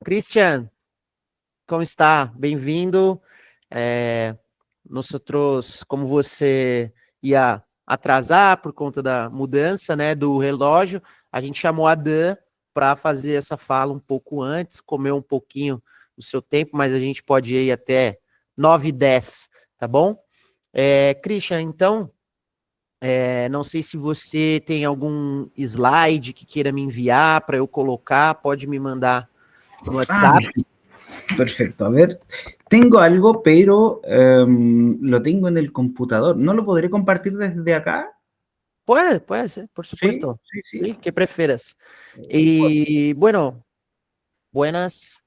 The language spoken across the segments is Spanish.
Christian, como está? Bem-vindo. Nosotros, como você ia atrasar por conta da mudança, né, do relógio, a gente chamou a Dan para fazer essa fala um pouco antes, comer um pouquinho do seu tempo, mas a gente pode ir até 9h10, tá bom? Christian, então, não sei se você tem algum slide que queira me enviar para eu colocar, pode me mandar no Ah, WhatsApp. perfecto. A ver, tengo algo, pero lo tengo en el computador. ¿No lo podré compartir desde acá? Puede ser, por Sí, supuesto. sí, sí. Sí, que prefieras. Y bueno, buenas.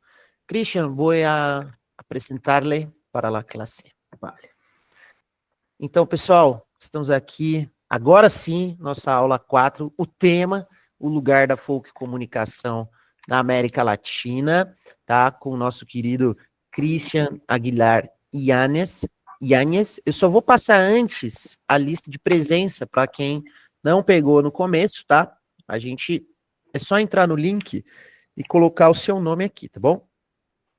Christian, voy a apresentar-lhe para a classe. Vale. Então, pessoal, estamos aqui, agora sim, nossa aula 4, o tema, o lugar da folk comunicação na América Latina, tá? Com o nosso querido Christian Aguilar Yanez. Eu só vou passar antes a lista de presença para quem não pegou no começo, tá? A gente é só entrar no link e colocar o seu nome aqui, tá bom?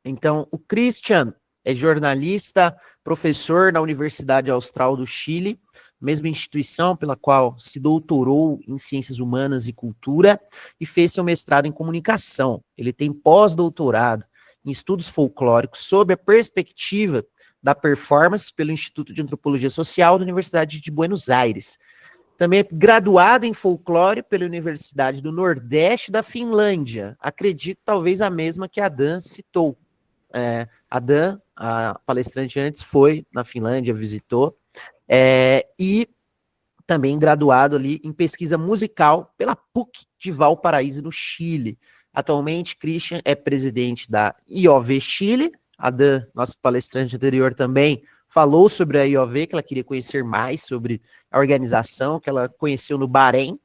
Então, o Christian é jornalista, professor na Universidade Austral do Chile, mesma instituição pela qual se doutorou em Ciências Humanas e Cultura e fez seu mestrado em Comunicação. Ele tem pós-doutorado em Estudos Folclóricos sob a perspectiva da performance pelo Instituto de Antropologia Social da Universidade de Buenos Aires. Também é graduado em folclore pela Universidade do Nordeste da Finlândia. Acredito talvez a mesma que a Dan citou. A Dan, a palestrante antes, foi na Finlândia, visitou, e também graduado ali em pesquisa musical pela PUC de Valparaíso, no Chile. Atualmente, Christian é presidente da IOV Chile. A Dan, nossa palestrante anterior, também falou sobre a IOV, que ela queria conhecer mais sobre a organização, que ela conheceu no Bahrein,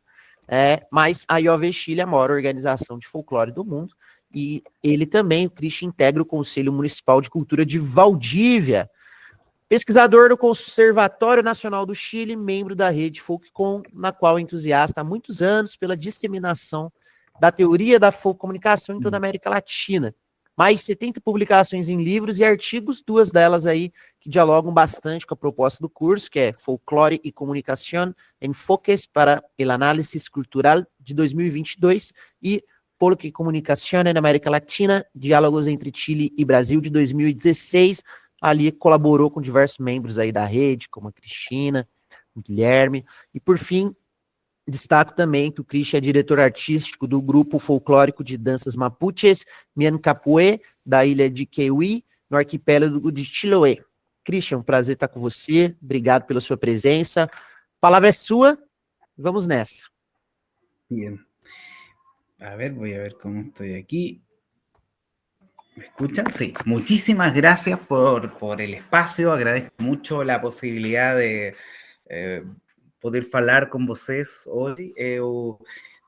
mas a IOV Chile é a maior organização de folclore do mundo, e ele também, o Christian, integra o Conselho Municipal de Cultura de Valdívia, pesquisador do Conservatório Nacional do Chile, membro da rede Folkcom, na qual é entusiasta há muitos anos pela disseminação da teoria da folk comunicação em toda a América Latina. Mais de 70 publicações em livros e artigos, duas delas aí que dialogam bastante com a proposta do curso, que é Folclore e Comunicação, Enfoques para el Análisis Cultural, de 2022, e Folk e Comunicação na América Latina, Diálogos entre Chile e Brasil, de 2016, ali colaborou com diversos membros aí da rede, como a Cristina, o Guilherme, e por fim, destaco também que o Christian é diretor artístico do grupo folclórico de danças mapuches, Miancapué, da ilha de Queuí, no arquipélago de Chiloé. Christian, prazer estar com você, obrigado pela sua presença. A palavra é sua, vamos nessa. Bien. A ver, voy a ver cómo estoy aquí. ¿Me escuchan? Sí. Muchísimas gracias por el espacio. Agradezco mucho la posibilidad de poder falar con vocês hoy.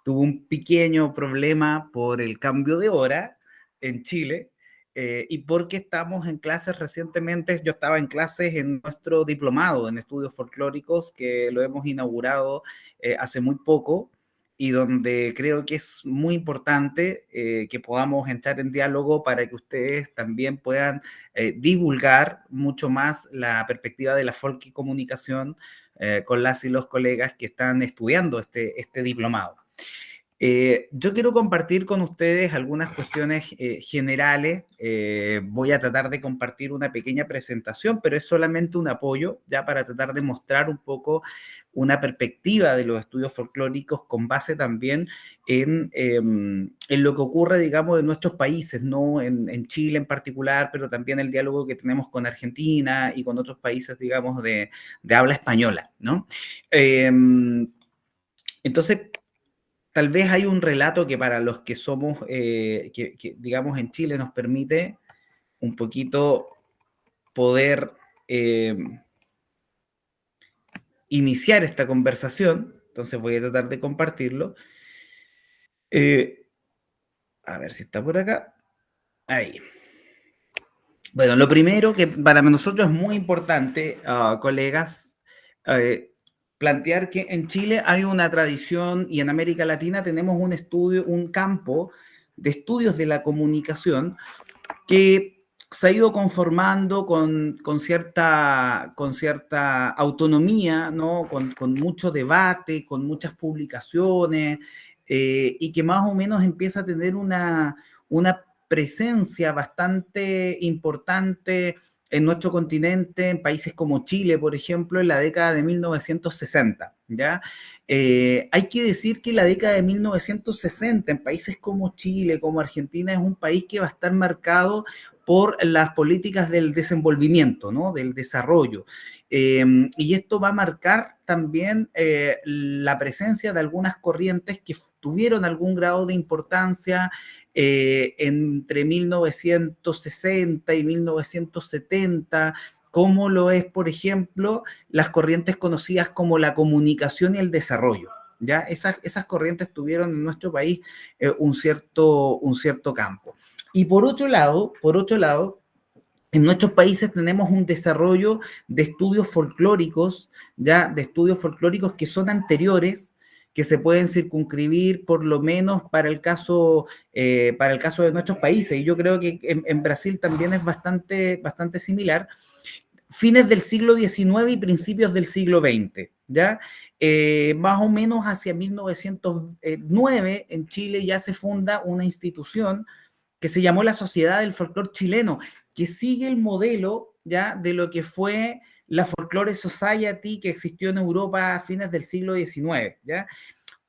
Tuve un pequeño problema por el cambio de hora en Chile y porque estamos en clases recientemente. Yo estaba en clases en nuestro diplomado en estudios folclóricos, que lo hemos inaugurado hace muy poco, y donde creo que es muy importante que podamos entrar en diálogo para que ustedes también puedan divulgar mucho más la perspectiva de la folk y comunicación con las y los colegas que están estudiando este diplomado. Yo quiero compartir con ustedes algunas cuestiones generales. Voy a tratar de compartir una pequeña presentación, pero es solamente un apoyo ya para tratar de mostrar un poco una perspectiva de los estudios folclóricos con base también en lo que ocurre, digamos, en nuestros países, ¿no? En Chile en particular, pero también el diálogo que tenemos con Argentina y con otros países, digamos, de habla española, ¿no? Entonces, tal vez hay un relato que para los que somos, digamos, en Chile nos permite un poquito poder iniciar esta conversación. Entonces voy a tratar de compartirlo. A ver si está por acá. Ahí. Bueno, lo primero que para nosotros es muy importante, colegas, plantear que en Chile hay una tradición y en América Latina tenemos un estudio, un campo de estudios de la comunicación que se ha ido conformando con cierta autonomía, ¿no? Con mucho debate, con muchas publicaciones, y que más o menos empieza a tener una presencia bastante importante en nuestro continente, en países como Chile, por ejemplo, en la década de 1960, ¿ya? Hay que decir que la década de 1960 en países como Chile, como Argentina, es un país que va a estar marcado por las políticas del desenvolvimiento, ¿no? Del desarrollo. Y esto va a marcar también la presencia de algunas corrientes que tuvieron algún grado de importancia entre 1960 y 1970, como lo es, por ejemplo, las corrientes conocidas como la comunicación y el desarrollo. ¿Ya? Esas corrientes tuvieron en nuestro país un cierto campo. Y por otro lado, en nuestros países tenemos un desarrollo de estudios folclóricos, ya de estudios folclóricos que son anteriores, que se pueden circunscribir por lo menos para el caso de nuestros países. Y yo creo que en Brasil también es bastante similar. Fines del siglo XIX y principios del siglo XX, ¿ya? Más o menos hacia 1909 en Chile ya se funda una institución que se llamó la Sociedad del Folclor Chileno, que sigue el modelo ya de lo que fue la Folklore Society que existió en Europa a fines del siglo XIX. ¿Ya?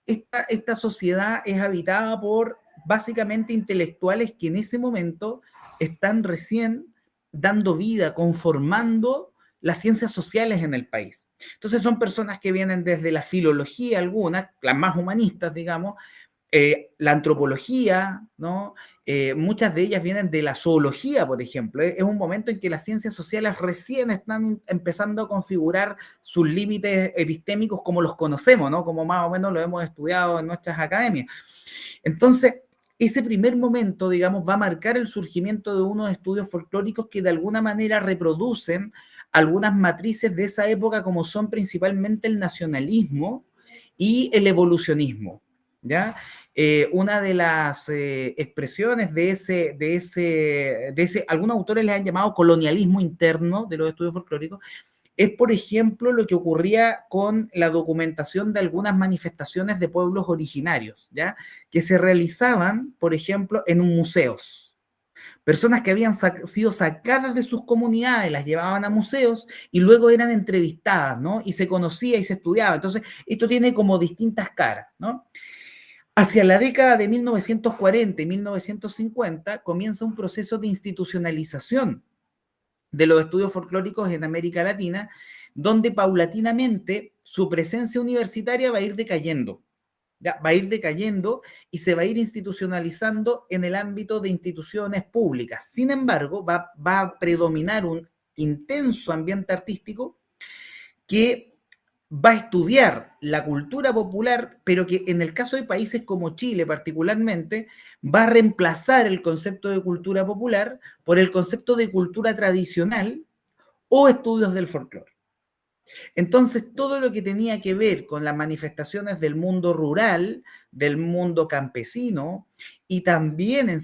Esta sociedad es habitada por básicamente intelectuales que en ese momento están recién dando vida, conformando las ciencias sociales en el país. Entonces son personas que vienen desde la filología, algunas, las más humanistas, digamos, la antropología, ¿no? Muchas de ellas vienen de la zoología, por ejemplo. Es un momento en que las ciencias sociales recién están empezando a configurar sus límites epistémicos como los conocemos, ¿no? Como más o menos lo hemos estudiado en nuestras academias. Entonces, ese primer momento, digamos, va a marcar el surgimiento de unos estudios folclóricos que de alguna manera reproducen algunas matrices de esa época, como son principalmente el nacionalismo y el evolucionismo. ¿Ya? Una de las expresiones de ese, algunos autores les han llamado colonialismo interno de los estudios folclóricos, es, por ejemplo, lo que ocurría con la documentación de algunas manifestaciones de pueblos originarios, ¿ya? Que se realizaban, por ejemplo, en museos. Personas que habían sido sacadas de sus comunidades, las llevaban a museos y luego eran entrevistadas, ¿no? Y se conocía y se estudiaba. Entonces, esto tiene como distintas caras, ¿no? Hacia la década de 1940 y 1950 comienza un proceso de institucionalización de los estudios folclóricos en América Latina, donde paulatinamente su presencia universitaria va a ir decayendo. Ya, va a ir decayendo y se va a ir institucionalizando en el ámbito de instituciones públicas. Sin embargo, va a predominar un intenso ambiente artístico que va a estudiar la cultura popular, pero que en el caso de países como Chile particularmente, va a reemplazar el concepto de cultura popular por el concepto de cultura tradicional o estudios del folclore. Entonces, todo lo que tenía que ver con las manifestaciones del mundo rural, del mundo campesino, y también en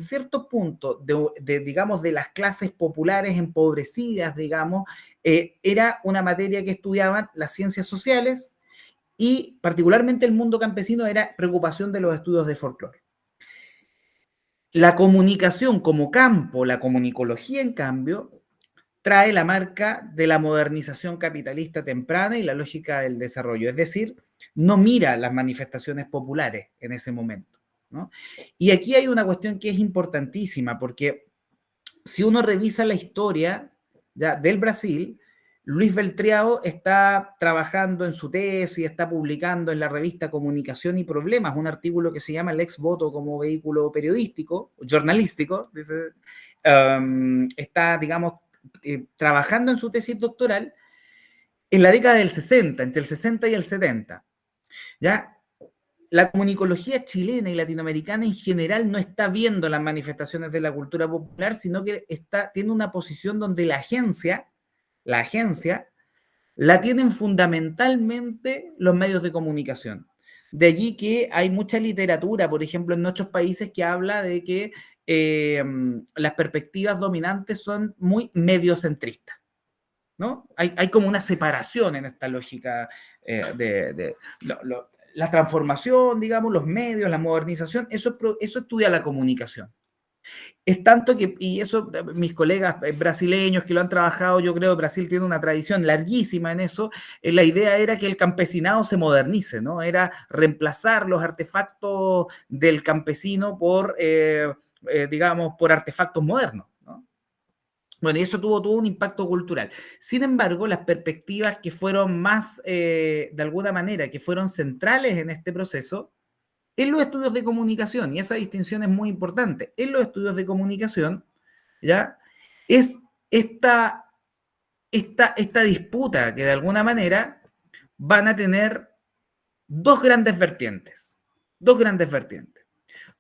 ciertos puntos, digamos, de las clases populares empobrecidas, digamos, era una materia que estudiaban las ciencias sociales y particularmente el mundo campesino era preocupación de los estudios de folclore. La comunicación como campo, la comunicología, en cambio, trae la marca de la modernización capitalista temprana y la lógica del desarrollo. Es decir, no mira las manifestaciones populares en ese momento, ¿no? Y aquí hay una cuestión que es importantísima, porque si uno revisa la historia ya, del Brasil, Luis Beltriao está trabajando en su tesis, está publicando en la revista Comunicación y Problemas un artículo que se llama El ex voto como vehículo periodístico, jornalístico, dice, está, digamos, trabajando en su tesis doctoral en la década del 60, entre el 60 y el 70. ¿Ya? La comunicología chilena y latinoamericana en general no está viendo las manifestaciones de la cultura popular, sino que tiene una posición donde la agencia la tienen fundamentalmente los medios de comunicación. De allí que hay mucha literatura, por ejemplo, en muchos países que habla de que las perspectivas dominantes son muy mediocentristas, ¿no? Hay como una separación en esta lógica la transformación, digamos, los medios, la modernización, eso estudia la comunicación. Es tanto que, y eso, mis colegas brasileños que lo han trabajado, yo creo que Brasil tiene una tradición larguísima en eso, la idea era que el campesinado se modernice, ¿no? Era reemplazar los artefactos del campesino por, digamos, por artefactos modernos, ¿no? Bueno, y eso tuvo todo un impacto cultural. Sin embargo, las perspectivas que fueron más, de alguna manera, que fueron centrales en este proceso, en los estudios de comunicación, y esa distinción es muy importante, en los estudios de comunicación, ¿ya? Es esta disputa que de alguna manera van a tener dos grandes vertientes. Dos grandes vertientes.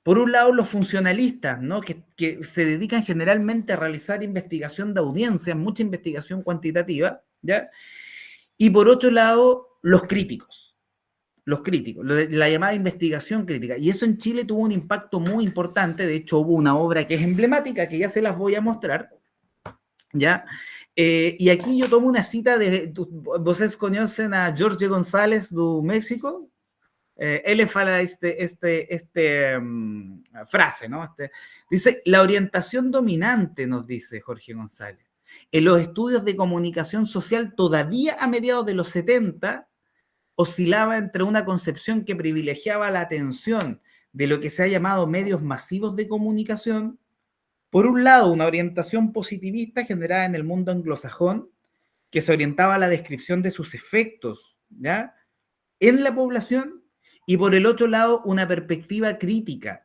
Por un lado, los funcionalistas, ¿no? que se dedican generalmente a realizar investigación de audiencias, mucha investigación cuantitativa, ¿ya? Y por otro lado, los críticos, la llamada investigación crítica. Y eso en Chile tuvo un impacto muy importante. De hecho, hubo una obra que es emblemática, que ya se las voy a mostrar, ¿ya? Y aquí yo tomo una cita de, ¿vocês conocen a Jorge González do México? Él fala frase, ¿no? Dice, la orientación dominante, nos dice Jorge González, en los estudios de comunicación social todavía a mediados de los 70 oscilaba entre una concepción que privilegiaba la atención de lo que se ha llamado medios masivos de comunicación, por un lado, una orientación positivista generada en el mundo anglosajón, que se orientaba a la descripción de sus efectos, ¿ya?, en la población, y por el otro lado, una perspectiva crítica,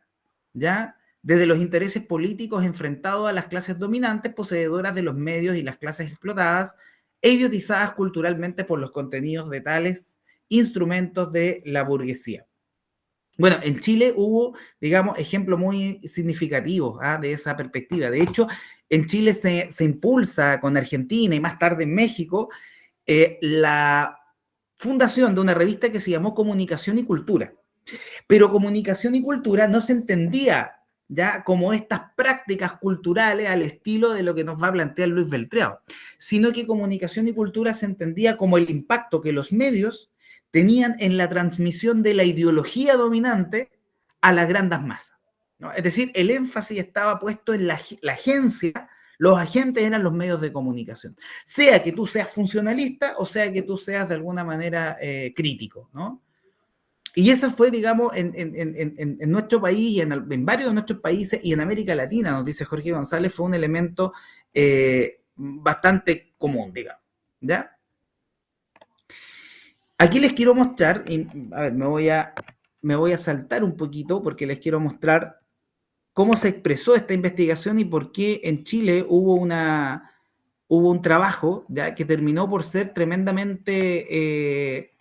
¿ya?, desde los intereses políticos enfrentados a las clases dominantes, poseedoras de los medios y las clases explotadas, e idiotizadas culturalmente por los contenidos de tales instrumentos de la burguesía. Bueno, en Chile hubo, digamos, ejemplos muy significativos de esa perspectiva. De hecho, en Chile se impulsa con Argentina y más tarde en México la fundación de una revista que se llamó Comunicación y Cultura. Pero comunicación y cultura no se entendía ya como estas prácticas culturales al estilo de lo que nos va a plantear Luis Beltrao, sino que comunicación y cultura se entendía como el impacto que los medios tenían en la transmisión de la ideología dominante a las grandes masas, ¿no? Es decir, el énfasis estaba puesto en la agencia, los agentes eran los medios de comunicación, sea que tú seas funcionalista o sea que tú seas de alguna manera crítico, ¿no? Y eso fue, digamos, en nuestro país y en varios de nuestros países y en América Latina, nos dice Jorge González, fue un elemento bastante común, digamos, ¿ya? Aquí les quiero mostrar, y, a ver, me voy a saltar un poquito porque les quiero mostrar cómo se expresó esta investigación y por qué en Chile hubo un trabajo, ¿ya?, que terminó por ser tremendamente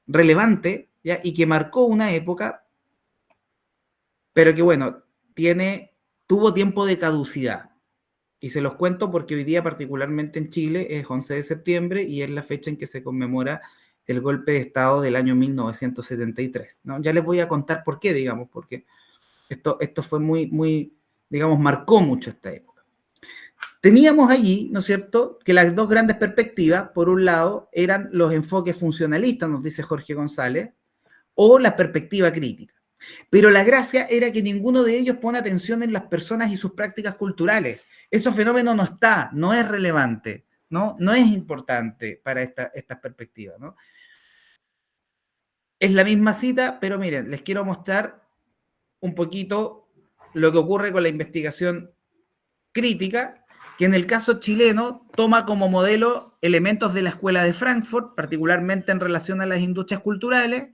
relevante, ¿ya?, y que marcó una época, pero que, bueno, tuvo tiempo de caducidad. Y se los cuento porque hoy día, particularmente en Chile, es 11 de septiembre y es la fecha en que se conmemora el golpe de Estado del año 1973, ¿no? Ya les voy a contar por qué, digamos, porque esto fue muy, digamos, marcó mucho esta época. Teníamos allí, ¿no es cierto?, que las dos grandes perspectivas, por un lado, eran los enfoques funcionalistas, nos dice Jorge González, o la perspectiva crítica. Pero la gracia era que ninguno de ellos pone atención en las personas y sus prácticas culturales. Ese fenómeno no es relevante, no es importante para estas perspectivas, ¿no? Es la misma cita, pero miren, les quiero mostrar un poquito lo que ocurre con la investigación crítica, que en el caso chileno toma como modelo elementos de la Escuela de Frankfurt, particularmente en relación a las industrias culturales,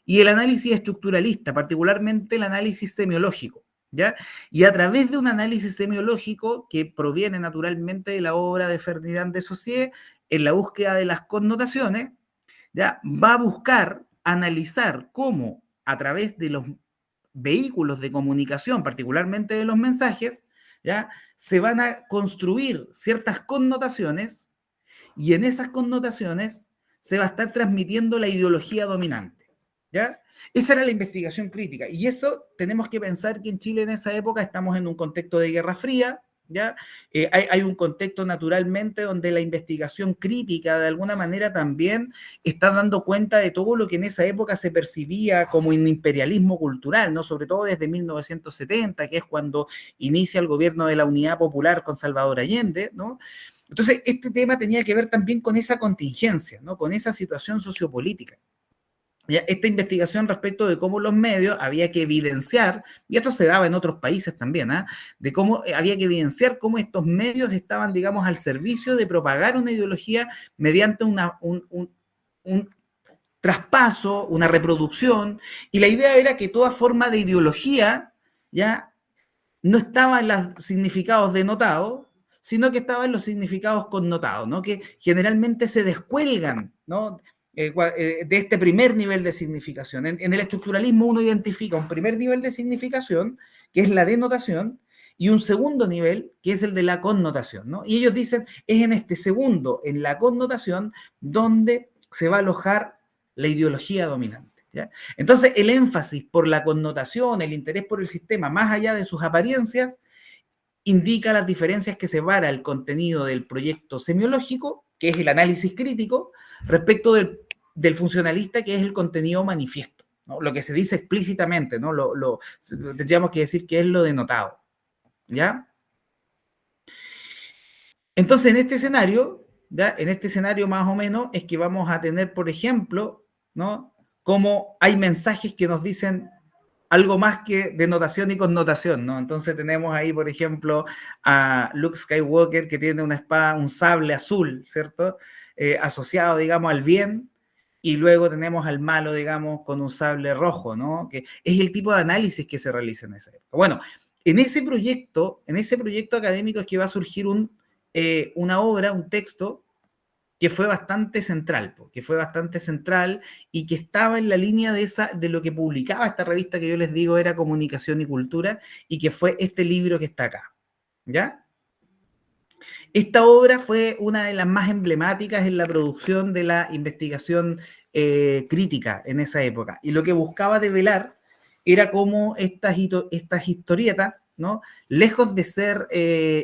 y el análisis estructuralista, particularmente el análisis semiológico, ¿ya? Y a través de un análisis semiológico que proviene naturalmente de la obra de Ferdinand de Saussure, en la búsqueda de las connotaciones, ¿ya?, va a buscar analizar cómo a través de los vehículos de comunicación, particularmente de los mensajes, ¿ya?, se van a construir ciertas connotaciones y en esas connotaciones se va a estar transmitiendo la ideología dominante, ¿ya? Esa era la investigación crítica. Y eso tenemos que pensar que en Chile en esa época estamos en un contexto de Guerra Fría, ¿ya? Hay un contexto naturalmente donde la investigación crítica de alguna manera también está dando cuenta de todo lo que en esa época se percibía como un imperialismo cultural, ¿no? Sobre todo desde 1970, que es cuando inicia el gobierno de la Unidad Popular con Salvador Allende, ¿no? Entonces, este tema tenía que ver también con esa contingencia, ¿no? Con esa situación sociopolítica. Ya, esta investigación respecto de cómo los medios había que evidenciar, y esto se daba en otros países también, ¿eh? De cómo había que evidenciar cómo estos medios estaban, digamos, al servicio de propagar una ideología mediante un traspaso, una reproducción, y la idea era que toda forma de ideología ya no estaba en los significados denotados, sino que estaba en los significados connotados, ¿no? Que generalmente se descuelgan, ¿no? De este primer nivel de significación. En el estructuralismo uno identifica un primer nivel de significación, que es la denotación, y un segundo nivel, que es el de la connotación, ¿no? Y ellos dicen, es en este segundo, en la connotación, donde se va a alojar la ideología dominante. ¿Ya? Entonces, el énfasis por la connotación, el interés por el sistema, más allá de sus apariencias, indica las diferencias que separa el contenido del proyecto semiológico, que es el análisis crítico, respecto del funcionalista, que es el contenido manifiesto, ¿no? Lo que se dice explícitamente, ¿no? Tendríamos que decir que es lo denotado, ¿ya? Entonces, en este escenario, ¿ya? En este escenario más o menos es que vamos a tener, por ejemplo, ¿no? Como hay mensajes que nos dicen algo más que denotación y connotación, ¿no? Entonces tenemos ahí, por ejemplo, a Luke Skywalker que tiene una espada, un sable azul, ¿cierto? Asociado, digamos, al bien, y luego tenemos al malo, digamos, con un sable rojo, ¿no? Que es el tipo de análisis que se realiza en esa época. Bueno, en ese proyecto académico es que va a surgir una obra, un texto, que fue bastante central, que fue bastante central y que estaba en la línea de lo que publicaba esta revista que yo les digo era Comunicación y Cultura, y que fue este libro que está acá, ¿ya? Esta obra fue una de las más emblemáticas en la producción de la investigación crítica en esa época, y lo que buscaba develar era cómo estas historietas, ¿no? Lejos de ser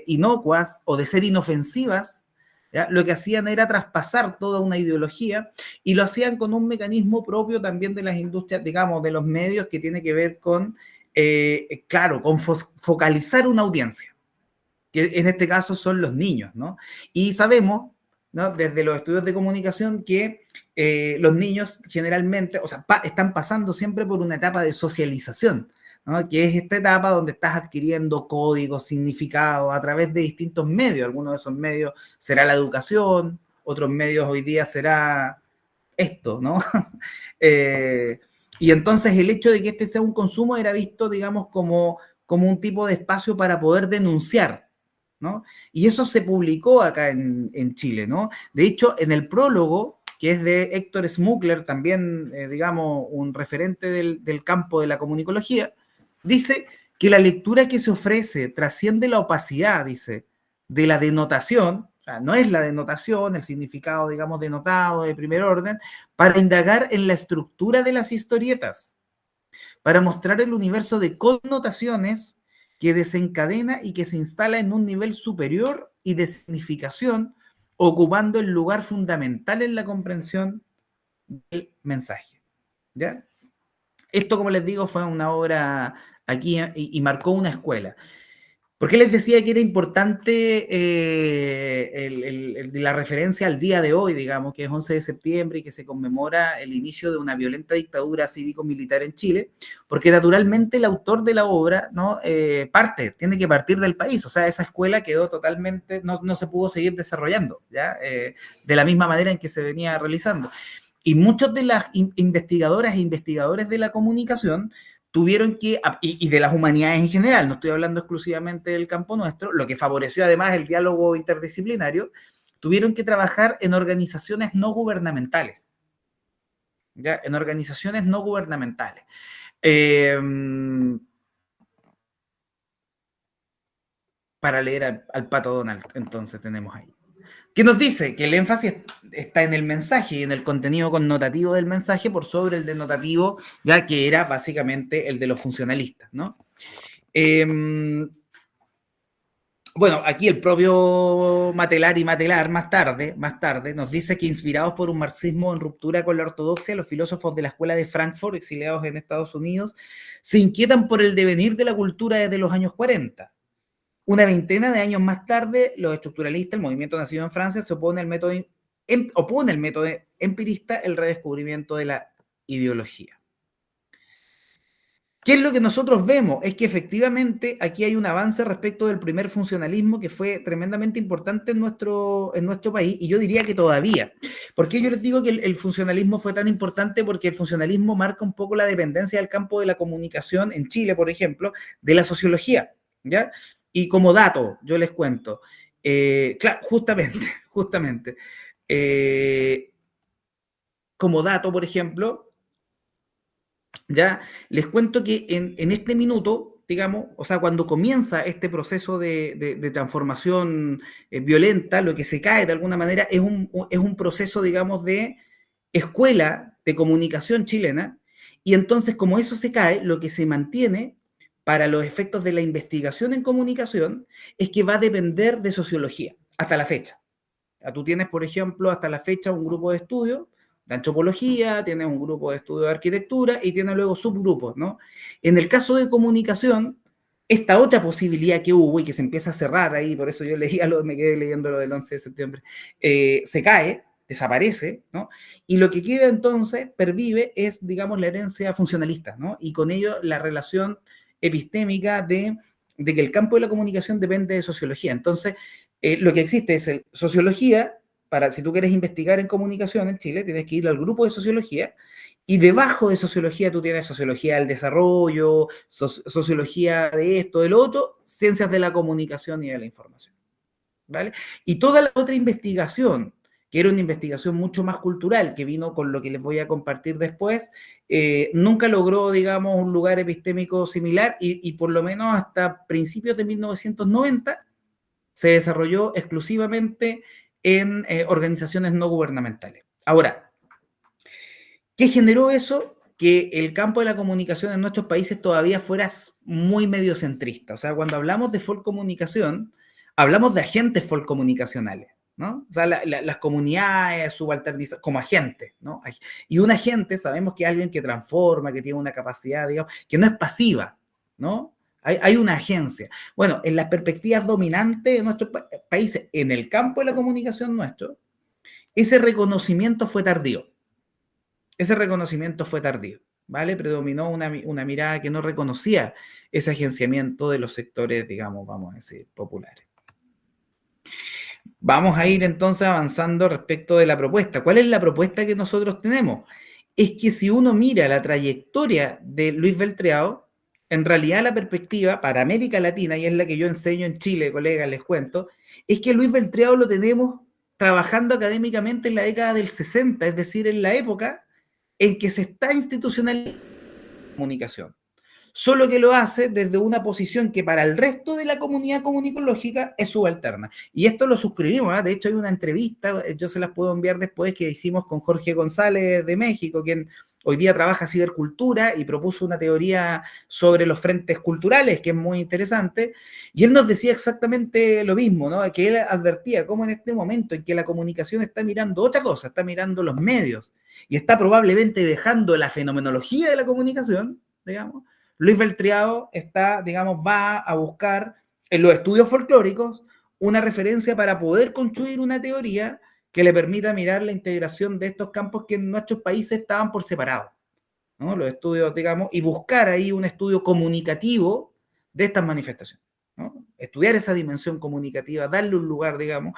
inocuas o de ser inofensivas, ¿ya? Lo que hacían era traspasar toda una ideología, y lo hacían con un mecanismo propio también de las industrias, digamos, de los medios, que tiene que ver con, claro, con focalizar una audiencia, que en este caso son los niños, ¿no? Y sabemos, ¿no? Desde los estudios de comunicación que los niños generalmente, o sea, están pasando siempre por una etapa de socialización, ¿no? Que es esta etapa donde estás adquiriendo códigos, significados a través de distintos medios. Algunos de esos medios será la educación, otros medios hoy día será esto, ¿no? Y entonces el hecho de que este sea un consumo era visto, digamos, como un tipo de espacio para poder denunciar, ¿no? Y eso se publicó acá en Chile, ¿no? De hecho, en el prólogo, que es de Héctor Smukler, también, digamos, un referente del campo de la comunicología, dice que la lectura que se ofrece trasciende la opacidad, dice, de la denotación, o sea, no es la denotación, el significado, digamos, denotado de primer orden, para indagar en la estructura de las historietas, para mostrar el universo de connotaciones que desencadena y que se instala en un nivel superior y de significación, ocupando el lugar fundamental en la comprensión del mensaje. ¿Ya? Esto, como les digo, fue una obra aquí y marcó una escuela. ¿Por qué les decía que era importante la referencia al día de hoy, digamos, que es 11 de septiembre y que se conmemora el inicio de una violenta dictadura cívico-militar en Chile? Porque naturalmente el autor de la obra, ¿no? Tiene que partir del país, o sea, esa escuela quedó totalmente, no se pudo seguir desarrollando, ¿ya? De la misma manera en que se venía realizando. Y muchos de las investigadoras e investigadores de la comunicación tuvieron que, y de las humanidades en general, no estoy hablando exclusivamente del campo nuestro, lo que favoreció además el diálogo interdisciplinario, tuvieron que trabajar en organizaciones no gubernamentales, ¿ya? En organizaciones no gubernamentales. Para leer al Pato Donald, entonces tenemos ahí. ¿Qué nos dice? Que el énfasis está en el mensaje y en el contenido connotativo del mensaje por sobre el denotativo, ya que era básicamente el de los funcionalistas, ¿no? Bueno, aquí el propio Matelar y Matelar más tarde, nos dice que inspirados por un marxismo en ruptura con la ortodoxia, los filósofos de la escuela de Frankfurt, exiliados en Estados Unidos, se inquietan por el devenir de la cultura desde los años 40. Una veintena de años más tarde, los estructuralistas, el movimiento nacido en Francia, se opone al método empirista, el redescubrimiento de la ideología. ¿Qué es lo que nosotros vemos? Es que efectivamente aquí hay un avance respecto del primer funcionalismo que fue tremendamente importante en nuestro país, y yo diría que todavía. ¿Por qué yo les digo que el funcionalismo fue tan importante? Porque el funcionalismo marca un poco la dependencia del campo de la comunicación en Chile, por ejemplo, de la sociología, ¿ya? Y como dato, yo les cuento, claro, justamente, como dato, por ejemplo, ya les cuento que en este minuto, digamos, o sea, cuando comienza este proceso de transformación violenta, lo que se cae de alguna manera es un proceso, digamos, de escuela de comunicación chilena, y entonces como eso se cae, lo que se mantiene para los efectos de la investigación en comunicación es que va a depender de sociología hasta la fecha. Tú tienes, por ejemplo, hasta la fecha un grupo de estudio de antropología, tienes un grupo de estudio de arquitectura y tienes luego subgrupos, ¿no? En el caso de comunicación, esta otra posibilidad que hubo y que se empieza a cerrar ahí, por eso yo me quedé leyendo lo del 11 de septiembre, se cae, desaparece, ¿no? Y lo que queda entonces, pervive, es, digamos, la herencia funcionalista, ¿no? Y con ello la relación epistémica de que el campo de la comunicación depende de sociología. Entonces, lo que existe es sociología. Si tú quieres investigar en comunicación en Chile, tienes que ir al grupo de sociología, y debajo de sociología tú tienes sociología del desarrollo, sociología de esto, de lo otro, ciencias de la comunicación y de la información, ¿vale? Y toda la otra investigación, que era una investigación mucho más cultural, que vino con lo que les voy a compartir después, nunca logró, digamos, un lugar epistémico similar, y por lo menos hasta principios de 1990 se desarrolló exclusivamente en organizaciones no gubernamentales. Ahora, ¿qué generó eso? Que el campo de la comunicación en nuestros países todavía fuera muy mediocentrista. O sea, cuando hablamos de folcomunicación, hablamos de agentes folcomunicacionales, ¿no? O sea, las comunidades subalternizadas como agentes, ¿no? Y un agente sabemos que es alguien que transforma, que tiene una capacidad, digamos, que no es pasiva, ¿no? Hay una agencia. Bueno, en las perspectivas dominantes de nuestros países, en el campo de la comunicación nuestro, ese reconocimiento fue tardío. ¿Vale? Predominó una mirada que no reconocía ese agenciamiento de los sectores, digamos, vamos a decir, populares. Vamos a ir entonces avanzando respecto de la propuesta. ¿Cuál es la propuesta que nosotros tenemos? Es que si uno mira la trayectoria de Luis Beltreao, en realidad la perspectiva para América Latina, y es la que yo enseño en Chile, colegas, les cuento, es que Luis Beltreao lo tenemos trabajando académicamente en la década del 60, es decir, en la época en que se está institucionalizando la comunicación. Solo que lo hace desde una posición que para el resto de la comunidad comunicológica es subalterna. Y esto lo suscribimos, ¿eh? De hecho hay una entrevista, yo se las puedo enviar después, que hicimos con Jorge González de México, quien hoy día trabaja cibercultura y propuso una teoría sobre los frentes culturales, que es muy interesante, y él nos decía exactamente lo mismo, ¿no? Que él advertía cómo en este momento en que la comunicación está mirando otra cosa, está mirando los medios, y está probablemente dejando la fenomenología de la comunicación, digamos, Luis Beltreao va a buscar en los estudios folclóricos una referencia para poder construir una teoría que le permita mirar la integración de estos campos que en nuestros países estaban por separado, ¿no? Los estudios, digamos, y buscar ahí un estudio comunicativo de estas manifestaciones, ¿no? Estudiar esa dimensión comunicativa, darle un lugar, digamos.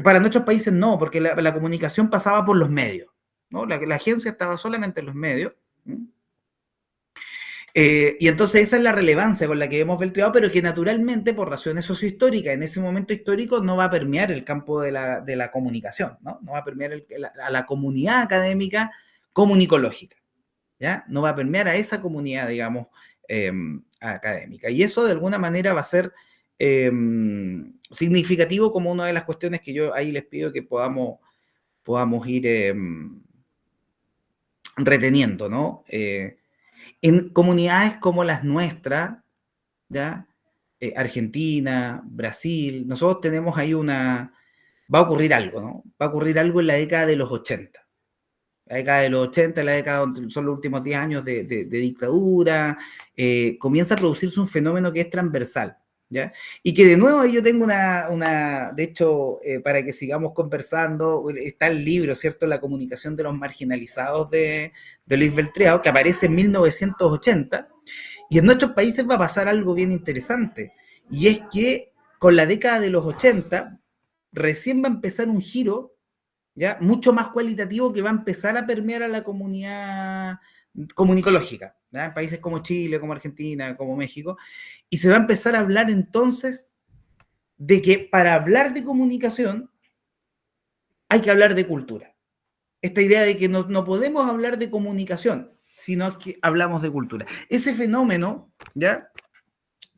Para nuestros países no, porque la comunicación pasaba por los medios, ¿no? La agencia estaba solamente en los medios, ¿no? Y entonces esa es la relevancia con la que hemos Beltreao, pero que naturalmente, por razones sociohistóricas, en ese momento histórico no va a permear el campo de la comunicación, ¿no? No va a permear a la comunidad académica comunicológica, ¿ya? No va a permear a esa comunidad, digamos, académica. Y eso de alguna manera va a ser significativo como una de las cuestiones que yo ahí les pido que podamos ir reteniendo, ¿no? En comunidades como las nuestras, ¿ya? Argentina, Brasil, nosotros tenemos ahí va a ocurrir algo, ¿no? Va a ocurrir algo en la década de los 80. La década de los 80, la década donde son los últimos 10 años de dictadura, comienza a producirse un fenómeno que es transversal, ¿ya? Y que de nuevo yo tengo de hecho, para que sigamos conversando, está el libro, ¿cierto? La comunicación de los marginalizados de Luis Beltriao, que aparece en 1980, y en nuestros países va a pasar algo bien interesante, y es que con la década de los 80 recién va a empezar un giro, ¿ya? Mucho más cualitativo, que va a empezar a permear a la comunidad comunicológica, ¿ya? En países como Chile, como Argentina, como México, y se va a empezar a hablar entonces de que para hablar de comunicación hay que hablar de cultura. Esta idea de que no podemos hablar de comunicación, sino que hablamos de cultura. Ese fenómeno, ¿ya?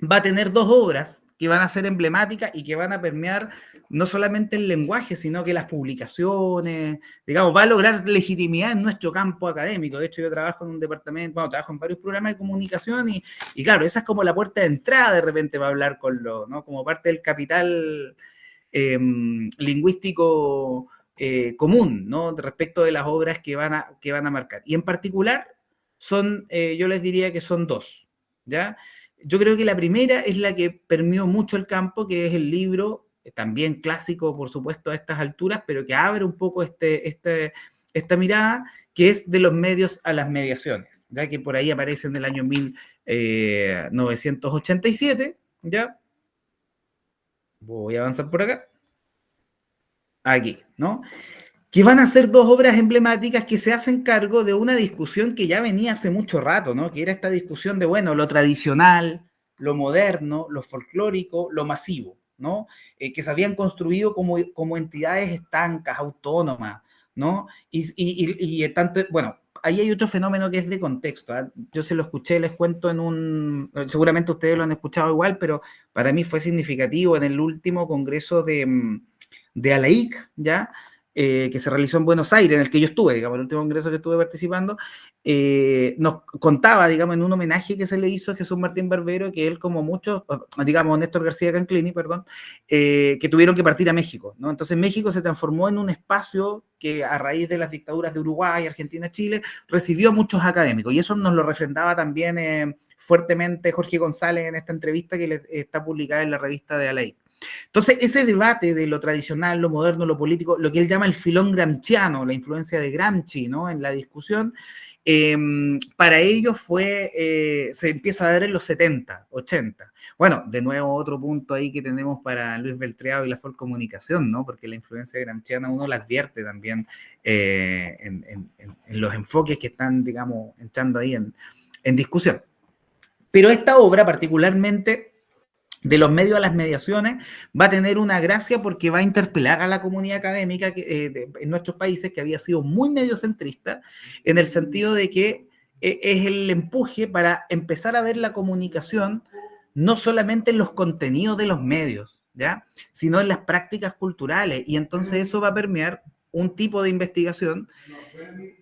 Va a tener dos obras que van a ser emblemáticas y que van a permear no solamente el lenguaje, sino que las publicaciones, digamos, va a lograr legitimidad en nuestro campo académico. De hecho, yo trabajo en un departamento, bueno, trabajo en varios programas de comunicación y claro, esa es como la puerta de entrada de repente va a hablar ¿no? Como parte del capital lingüístico común, ¿no? Respecto de las obras que van a marcar. Y en particular, yo les diría que son dos, ¿ya? Yo creo que la primera es la que permeó mucho el campo, que es el libro, también clásico, por supuesto, a estas alturas, pero que abre un poco esta mirada, que es de los medios a las mediaciones, ya que por ahí aparece en el año 1987, ¿ya? Voy a avanzar por acá. Aquí, ¿no? Que van a ser dos obras emblemáticas que se hacen cargo de una discusión que ya venía hace mucho rato, ¿no? Que era esta discusión de, bueno, lo tradicional, lo moderno, lo folclórico, lo masivo, ¿no? Que se habían construido como entidades estancas, autónomas, ¿no? Y tanto, bueno, ahí hay otro fenómeno que es de contexto, ¿eh? Yo se lo escuché, les cuento seguramente ustedes lo han escuchado igual, pero para mí fue significativo en el último congreso de ALAIC, ¿ya? Que se realizó en Buenos Aires, en el que yo estuve, digamos, el último congreso que estuve participando, nos contaba, digamos, en un homenaje que se le hizo a Jesús Martín Barbero, que él, como muchos, digamos, Néstor García Canclini, perdón, que tuvieron que partir a México, ¿no? Entonces México se transformó en un espacio que a raíz de las dictaduras de Uruguay, Argentina, Chile, recibió muchos académicos, y eso nos lo refrendaba también fuertemente Jorge González en esta entrevista que está publicada en la revista de ALAIC. Entonces, ese debate de lo tradicional, lo moderno, lo político, lo que él llama el filón gramsciano, la influencia de Gramsci, ¿no? En la discusión, para ellos se empieza a dar en los 70, 80. Bueno, de nuevo otro punto ahí que tenemos para Luis Beltriao y la folcomunicación, ¿no? Porque la influencia gramsciana uno la advierte también en los enfoques que están, digamos, echando ahí en discusión. Pero esta obra particularmente, de los medios a las mediaciones, va a tener una gracia porque va a interpelar a la comunidad académica en nuestros países, que había sido muy mediocentrista, en el sentido de que es el empuje para empezar a ver la comunicación no solamente en los contenidos de los medios, ¿ya? Sino en las prácticas culturales, y entonces eso va a permear un tipo de investigación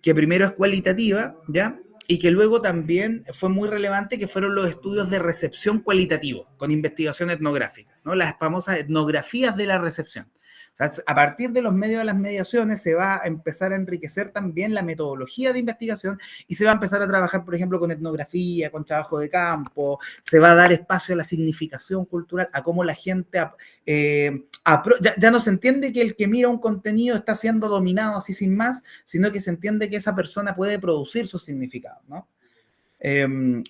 que primero es cualitativa, ¿ya? Y que luego también fue muy relevante, que fueron los estudios de recepción cualitativo, con investigación etnográfica, ¿no? Las famosas etnografías de la recepción. O sea, a partir de los medios de las mediaciones se va a empezar a enriquecer también la metodología de investigación, y se va a empezar a trabajar, por ejemplo, con etnografía, con trabajo de campo, se va a dar espacio a la significación cultural, a cómo la gente ya no se entiende que el que mira un contenido está siendo dominado así sin más, sino que se entiende que esa persona puede producir sus significados, ¿no?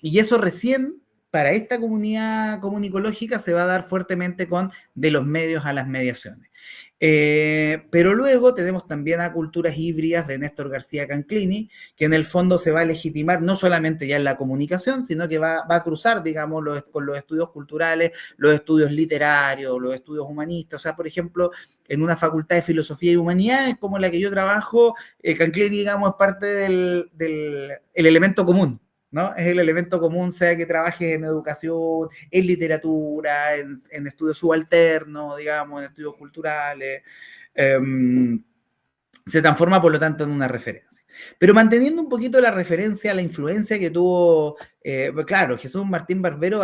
Y eso recién, para esta comunidad comunicológica, se va a dar fuertemente con de los medios a las mediaciones. Pero luego tenemos también a Culturas Híbridas de Néstor García Canclini, que en el fondo se va a legitimar no solamente ya en la comunicación, sino que va a cruzar, digamos, con los estudios culturales, los estudios literarios, los estudios humanistas. O sea, por ejemplo, en una facultad de Filosofía y Humanidades como la que yo trabajo, Canclini, digamos, es parte del elemento común, ¿no? Es el elemento común, sea que trabajes en educación, en literatura, en estudios subalternos, digamos, en estudios culturales. Se transforma, por lo tanto, en una referencia. Pero manteniendo un poquito la referencia a la influencia que tuvo, claro, Jesús Martín Barbero,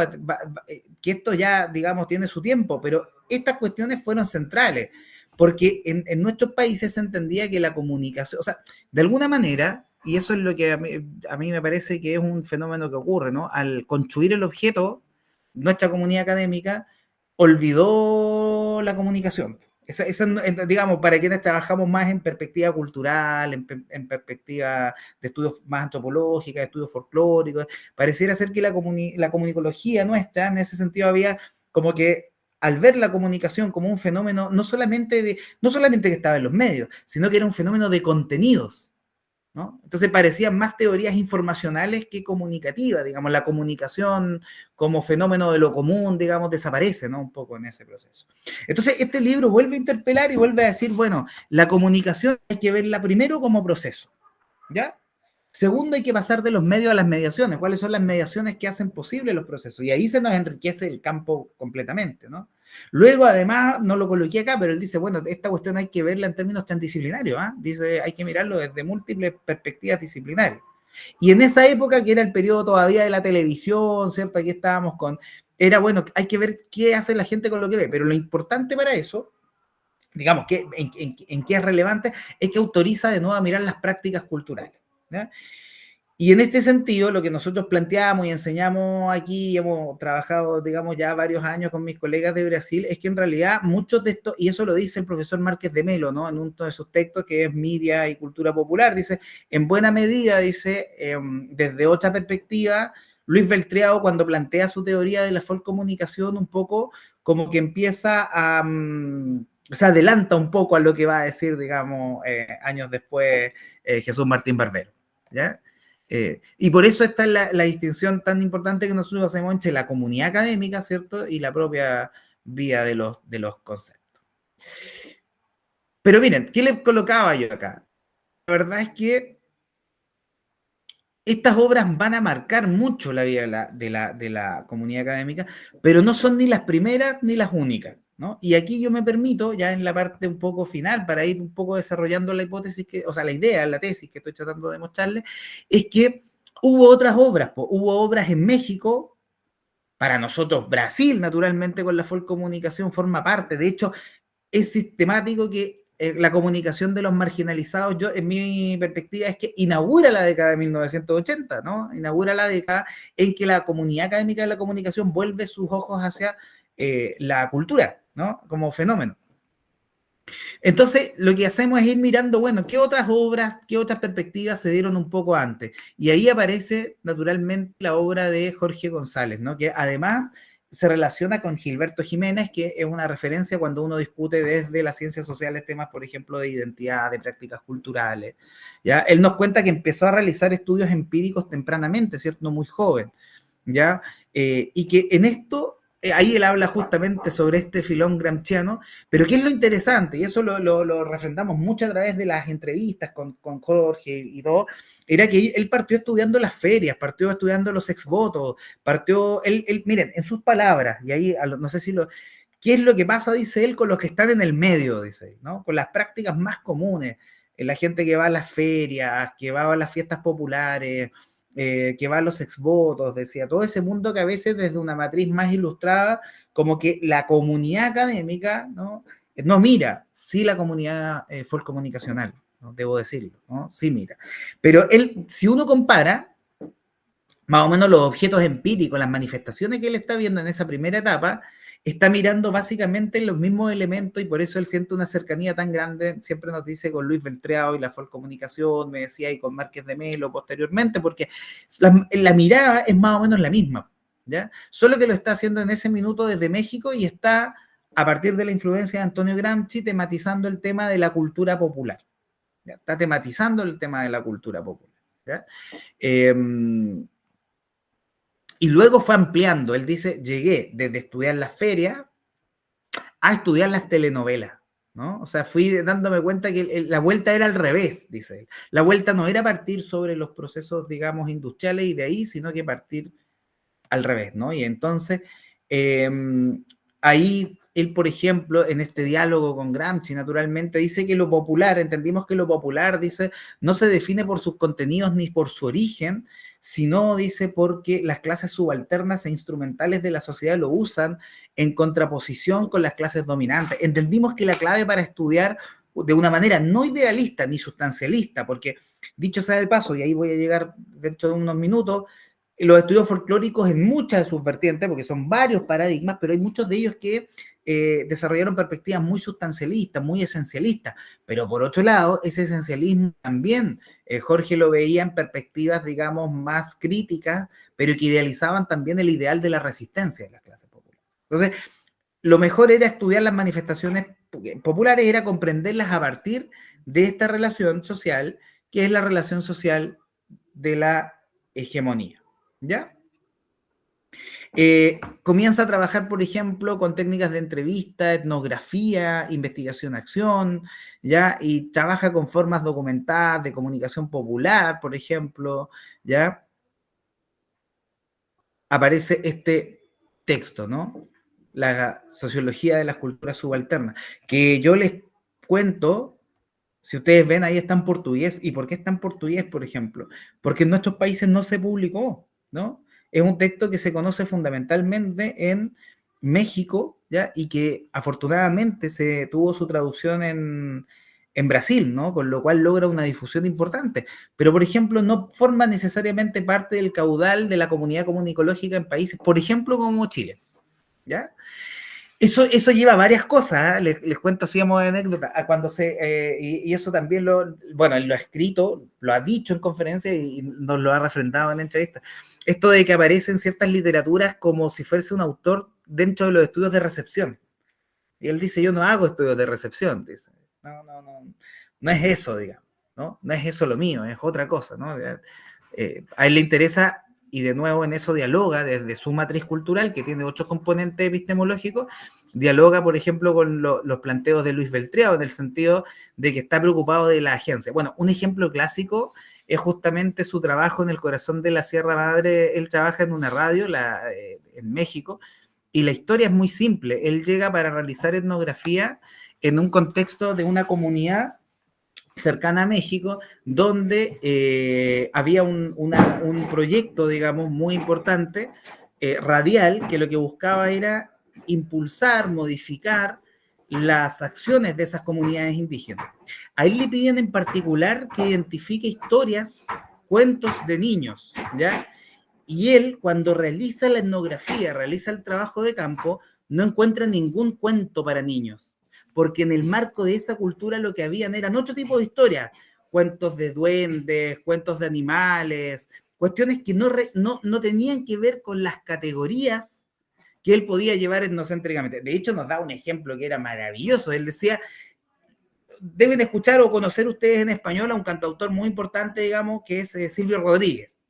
que esto ya, digamos, tiene su tiempo, pero estas cuestiones fueron centrales, porque en nuestros países se entendía que la comunicación, o sea, de alguna manera, y eso es lo que a mí me parece que es un fenómeno que ocurre, ¿no? Al construir el objeto, nuestra comunidad académica olvidó la comunicación. Digamos, para quienes trabajamos más en perspectiva cultural, en perspectiva de estudios más antropológicos, estudios folclóricos, pareciera ser que la comunicología nuestra, en ese sentido, había como que al ver la comunicación como un fenómeno, no solamente que estaba en los medios, sino que era un fenómeno de contenidos, ¿no? Entonces parecían más teorías informacionales que comunicativas, digamos, la comunicación como fenómeno de lo común, digamos, desaparece, ¿no? Un poco en ese proceso. Entonces este libro vuelve a interpelar y vuelve a decir, bueno, la comunicación hay que verla primero como proceso, ¿ya? Segundo, hay que pasar de los medios a las mediaciones. ¿Cuáles son las mediaciones que hacen posible los procesos? Y ahí se nos enriquece el campo completamente, ¿no? Luego, además, no lo coloqué acá, pero él dice, bueno, esta cuestión hay que verla en términos transdisciplinarios, ¿eh? Dice, hay que mirarlo desde múltiples perspectivas disciplinarias. Y en esa época, que era el periodo todavía de la televisión, ¿cierto? Aquí estábamos con... Era, bueno, hay que ver qué hace la gente con lo que ve, pero lo importante para eso, digamos, que en qué es relevante, es que autoriza de nuevo a mirar las prácticas culturales, ¿ya? Y en este sentido, lo que nosotros planteamos y enseñamos aquí, hemos trabajado, digamos, ya varios años con mis colegas de Brasil, es que en realidad muchos de estos, y eso lo dice el profesor Márquez de Melo, ¿no? En uno de sus textos, que es Media y Cultura Popular, dice, en buena medida, dice, desde otra perspectiva, Luis Beltriao, cuando plantea su teoría de la folcomunicación, un poco como que empieza a... se adelanta un poco a lo que va a decir, digamos, años después, Jesús Martín Barbero, ¿ya? Y por eso está la distinción tan importante que nosotros hacemos entre la comunidad académica, ¿cierto? Y la propia vía de los conceptos. Pero miren, ¿qué les colocaba yo acá? La verdad es que estas obras van a marcar mucho la vida de la comunidad académica, pero no son ni las primeras ni las únicas, ¿no? Y aquí yo me permito, ya en la parte un poco final, para ir un poco desarrollando la hipótesis, o sea, la idea, la tesis que estoy tratando de mostrarles, es que hubo otras obras, hubo obras en México, para nosotros Brasil, naturalmente, con la Folcomunicación forma parte, de hecho, es sistemático que la comunicación de los marginalizados, yo en mi perspectiva es que inaugura la década de 1980, ¿no? Inaugura la década en que la comunidad académica de la comunicación vuelve sus ojos hacia la cultura, ¿no? Como fenómeno. Entonces, lo que hacemos es ir mirando, bueno, qué otras obras, qué otras perspectivas se dieron un poco antes. Y ahí aparece, naturalmente, la obra de Jorge González, ¿no? Que además se relaciona con Gilberto Jiménez, que es una referencia cuando uno discute desde las ciencias sociales temas, por ejemplo, de identidad, de prácticas culturales. ¿Ya? Él nos cuenta que empezó a realizar estudios empíricos tempranamente, ¿cierto? Muy joven, ¿ya? Y que en esto, ahí él habla justamente sobre este filón gramsciano, pero ¿qué es lo interesante? Y eso lo refrendamos mucho a través de las entrevistas con Jorge y todo, era que él partió estudiando las ferias, partió estudiando los exvotos, miren, en sus palabras, y ahí no sé si ¿qué es lo que pasa, dice él, con los que están en el medio, dice, ¿no? Con las prácticas más comunes, la gente que va a las ferias, que va a las fiestas populares, que va a los exvotos, decía, todo ese mundo que a veces desde una matriz más ilustrada, como que la comunidad académica, ¿no? No mira, sí la comunidad folcomunicacional, ¿no? Debo decirlo, ¿no? Sí mira. Pero él, si uno compara, más o menos los objetos empíricos, las manifestaciones que él está viendo en esa primera etapa, está mirando básicamente los mismos elementos y por eso él siente una cercanía tan grande, siempre nos dice con Luis Beltriao y la Folcomunicación, me decía, y con Márquez de Melo posteriormente, porque la mirada es más o menos la misma, ¿ya? Solo que lo está haciendo en ese minuto desde México y está, a partir de la influencia de Antonio Gramsci, tematizando el tema de la cultura popular, ¿ya? Está tematizando el tema de la cultura popular, ¿ya? Y luego fue ampliando. Él dice, llegué desde estudiar las ferias a estudiar las telenovelas, ¿no? O sea, fui dándome cuenta que la vuelta era al revés, dice él. La vuelta no era partir sobre los procesos, digamos, industriales y de ahí, sino que partir al revés, ¿no? Y entonces, eh, ahí él, por ejemplo, en este diálogo con Gramsci, naturalmente, dice que lo popular, entendimos que lo popular, dice, no se define por sus contenidos ni por su origen, sino, dice, porque las clases subalternas e instrumentales de la sociedad lo usan en contraposición con las clases dominantes. Entendimos que la clave para estudiar de una manera no idealista ni sustancialista, porque dicho sea de paso, y ahí voy a llegar dentro de unos minutos, los estudios folclóricos en muchas de sus vertientes, porque son varios paradigmas, pero hay muchos de ellos que desarrollaron perspectivas muy sustancialistas, muy esencialistas. Pero por otro lado, ese esencialismo también Jorge lo veía en perspectivas, digamos, más críticas, pero que idealizaban también el ideal de la resistencia de las clases populares. Entonces, lo mejor era estudiar las manifestaciones populares, era comprenderlas a partir de esta relación social, que es la relación social de la hegemonía. ¿Ya? Comienza a trabajar, por ejemplo, con técnicas de entrevista, etnografía, investigación-acción, ¿ya? Y trabaja con formas documentadas de comunicación popular, por ejemplo, ¿ya? Aparece este texto, ¿no? La sociología de las culturas subalternas, que yo les cuento, si ustedes ven, ahí está en portugués. ¿Y por qué está en portugués, por ejemplo? Porque en nuestros países no se publicó, ¿no? Es un texto que se conoce fundamentalmente en México, ¿ya? Y que afortunadamente se tuvo su traducción en Brasil, ¿no? Con lo cual logra una difusión importante. Pero, por ejemplo, no forma necesariamente parte del caudal de la comunidad comunicológica en países, por ejemplo, como Chile, ¿ya? Eso lleva varias cosas, ¿eh? Les cuento así como anécdota, cuando y eso también bueno, lo ha escrito, lo ha dicho en conferencias y nos lo ha refrendado en entrevistas. Esto de que aparecen ciertas literaturas como si fuese un autor dentro de los estudios de recepción. Y él dice, yo no hago estudios de recepción, dice. No es eso, digamos, ¿no? No es eso lo mío, es otra cosa, ¿no? A él le interesa, y de nuevo en eso dialoga desde su matriz cultural, que tiene 8 componentes epistemológicos, dialoga, por ejemplo, con los planteos de Luis Beltriao, en el sentido de que está preocupado de la agencia. Bueno, un ejemplo clásico es justamente su trabajo en el corazón de la Sierra Madre. Él trabaja en una radio en México, y la historia es muy simple. Él llega para realizar etnografía en un contexto de una comunidad cercana a México, donde había un proyecto, digamos, muy importante, radial, que lo que buscaba era impulsar, modificar las acciones de esas comunidades indígenas. A él le piden en particular que identifique historias, cuentos de niños, ¿ya? Y él, cuando realiza la etnografía, realiza el trabajo de campo, no encuentra ningún cuento para niños, porque en el marco de esa cultura lo que habían eran otro tipo de historias, cuentos de duendes, cuentos de animales, cuestiones que no tenían que ver con las categorías que él podía llevar etnocéntricamente. De hecho, nos da un ejemplo que era maravilloso. Él decía, deben escuchar o conocer ustedes en español a un cantautor muy importante, digamos, que es Silvio Rodríguez,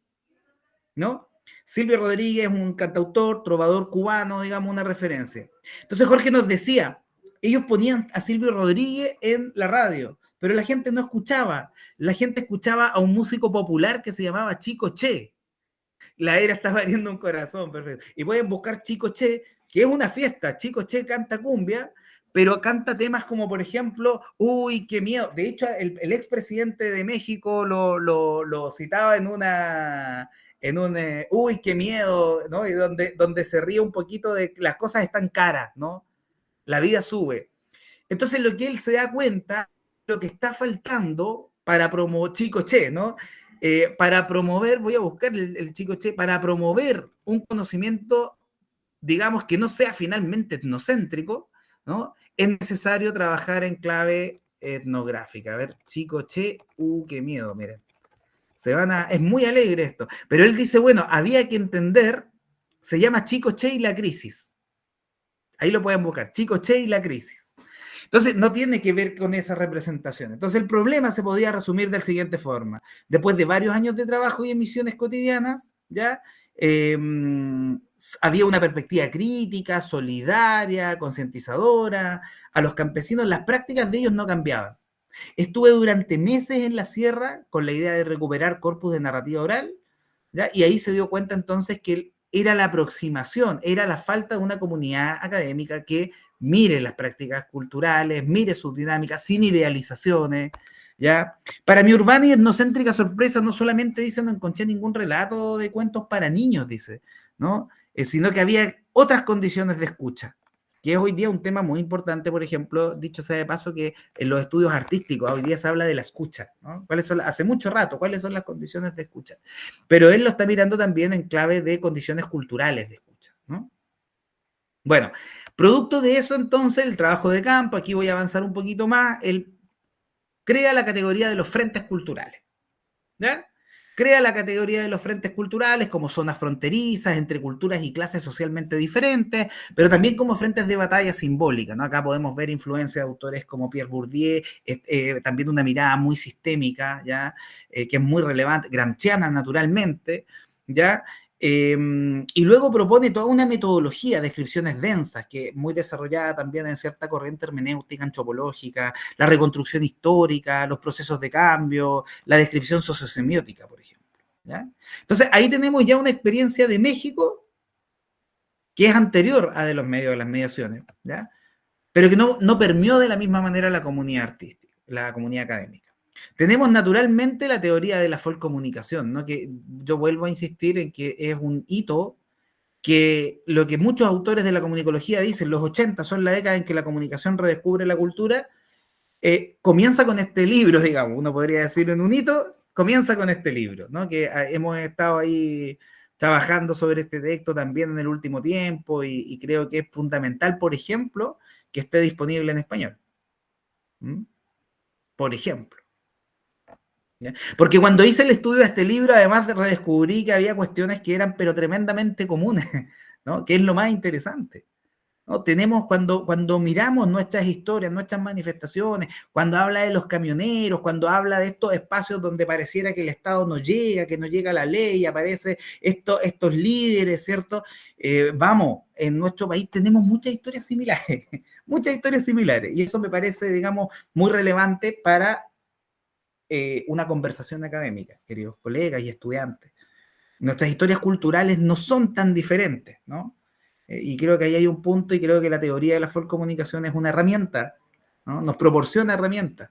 ¿no? Silvio Rodríguez, un cantautor, trovador cubano, digamos, una referencia. Entonces Jorge nos decía, ellos ponían a Silvio Rodríguez en la radio, pero la gente no escuchaba. La gente escuchaba a un músico popular que se llamaba Chico Che. La era está variando un corazón, perfecto. Y pueden buscar Chico Che, que es una fiesta. Chico Che canta cumbia, pero canta temas como, por ejemplo, uy, qué miedo. De hecho, el expresidente de México lo citaba uy, qué miedo, ¿no? Y donde se ríe un poquito de que las cosas están caras, ¿no? La vida sube. Entonces, lo que él se da cuenta, lo que está faltando para promover, Chico Che, ¿no? Para promover, voy a buscar el Chico Che, para promover un conocimiento, digamos, que no sea finalmente etnocéntrico, ¿no? Es necesario trabajar en clave etnográfica. A ver, Chico Che, qué miedo, miren. Es muy alegre esto. Pero él dice, bueno, había que entender, se llama Chico Che y la crisis. Ahí lo pueden buscar, Chico Che y la crisis. Entonces, no tiene que ver con esa representación. Entonces, el problema se podía resumir de la siguiente forma. Después de varios años de trabajo y emisiones cotidianas, ¿ya? había una perspectiva crítica, solidaria, concientizadora. A los campesinos las prácticas de ellos no cambiaban. Estuve durante meses en la sierra con la idea de recuperar corpus de narrativa oral, ¿ya? Y ahí se dio cuenta entonces que era la aproximación, era la falta de una comunidad académica que mire las prácticas culturales, mire sus dinámicas, sin idealizaciones, ¿ya? Para mi urbana y etnocéntrica sorpresa, no solamente dice no encontré ningún relato de cuentos para niños, dice, ¿no? Sino que había otras condiciones de escucha, que es hoy día un tema muy importante, por ejemplo, dicho sea de paso, que en los estudios artísticos hoy día se habla de la escucha, ¿no? Hace mucho rato, ¿cuáles son las condiciones de escucha? Pero él lo está mirando también en clave de condiciones culturales de escucha, ¿no? Bueno, producto de eso entonces, el trabajo de campo, aquí voy a avanzar un poquito más, él crea la categoría de los frentes culturales, ¿ya? Crea la categoría de los frentes culturales como zonas fronterizas entre culturas y clases socialmente diferentes, pero también como frentes de batalla simbólica, ¿no? Acá podemos ver influencia de autores como Pierre Bourdieu, también una mirada muy sistémica, ¿ya? Que es muy relevante, gramsciana naturalmente, ¿ya? Y luego propone toda una metodología, descripciones densas, que muy desarrollada también en cierta corriente hermenéutica, antropológica, la reconstrucción histórica, los procesos de cambio, la descripción sociosemiótica, por ejemplo, ¿ya? Entonces, ahí tenemos ya una experiencia de México que es anterior a de los medios de las mediaciones, ¿ya? Pero que no permeó de la misma manera la comunidad artística, la comunidad académica. Tenemos naturalmente la teoría de la folcomunicación, ¿no? Que yo vuelvo a insistir en que es un hito que lo que muchos autores de la comunicología dicen, los 80 son la década en que la comunicación redescubre la cultura, comienza con este libro, digamos, uno podría decir en un hito, comienza con este libro, ¿no? Que hemos estado ahí trabajando sobre este texto también en el último tiempo y creo que es fundamental, por ejemplo, que esté disponible en español. ¿Mm? Por ejemplo. ¿Ya? Porque cuando hice el estudio de este libro, además redescubrí que había cuestiones que eran pero tremendamente comunes, ¿no? Que es lo más interesante, ¿no? Tenemos cuando miramos nuestras historias, nuestras manifestaciones, cuando habla de los camioneros, cuando habla de estos espacios donde pareciera que el Estado no llega, que no llega la ley, aparece estos líderes, ¿cierto? Vamos, en nuestro país tenemos muchas historias similares, muchas historias similares, y eso me parece, digamos, muy relevante para una conversación académica, queridos colegas y estudiantes. Nuestras historias culturales no son tan diferentes, ¿no? Y creo que ahí hay un punto y creo que la teoría de la comunicación es una herramienta, ¿no? Nos proporciona herramientas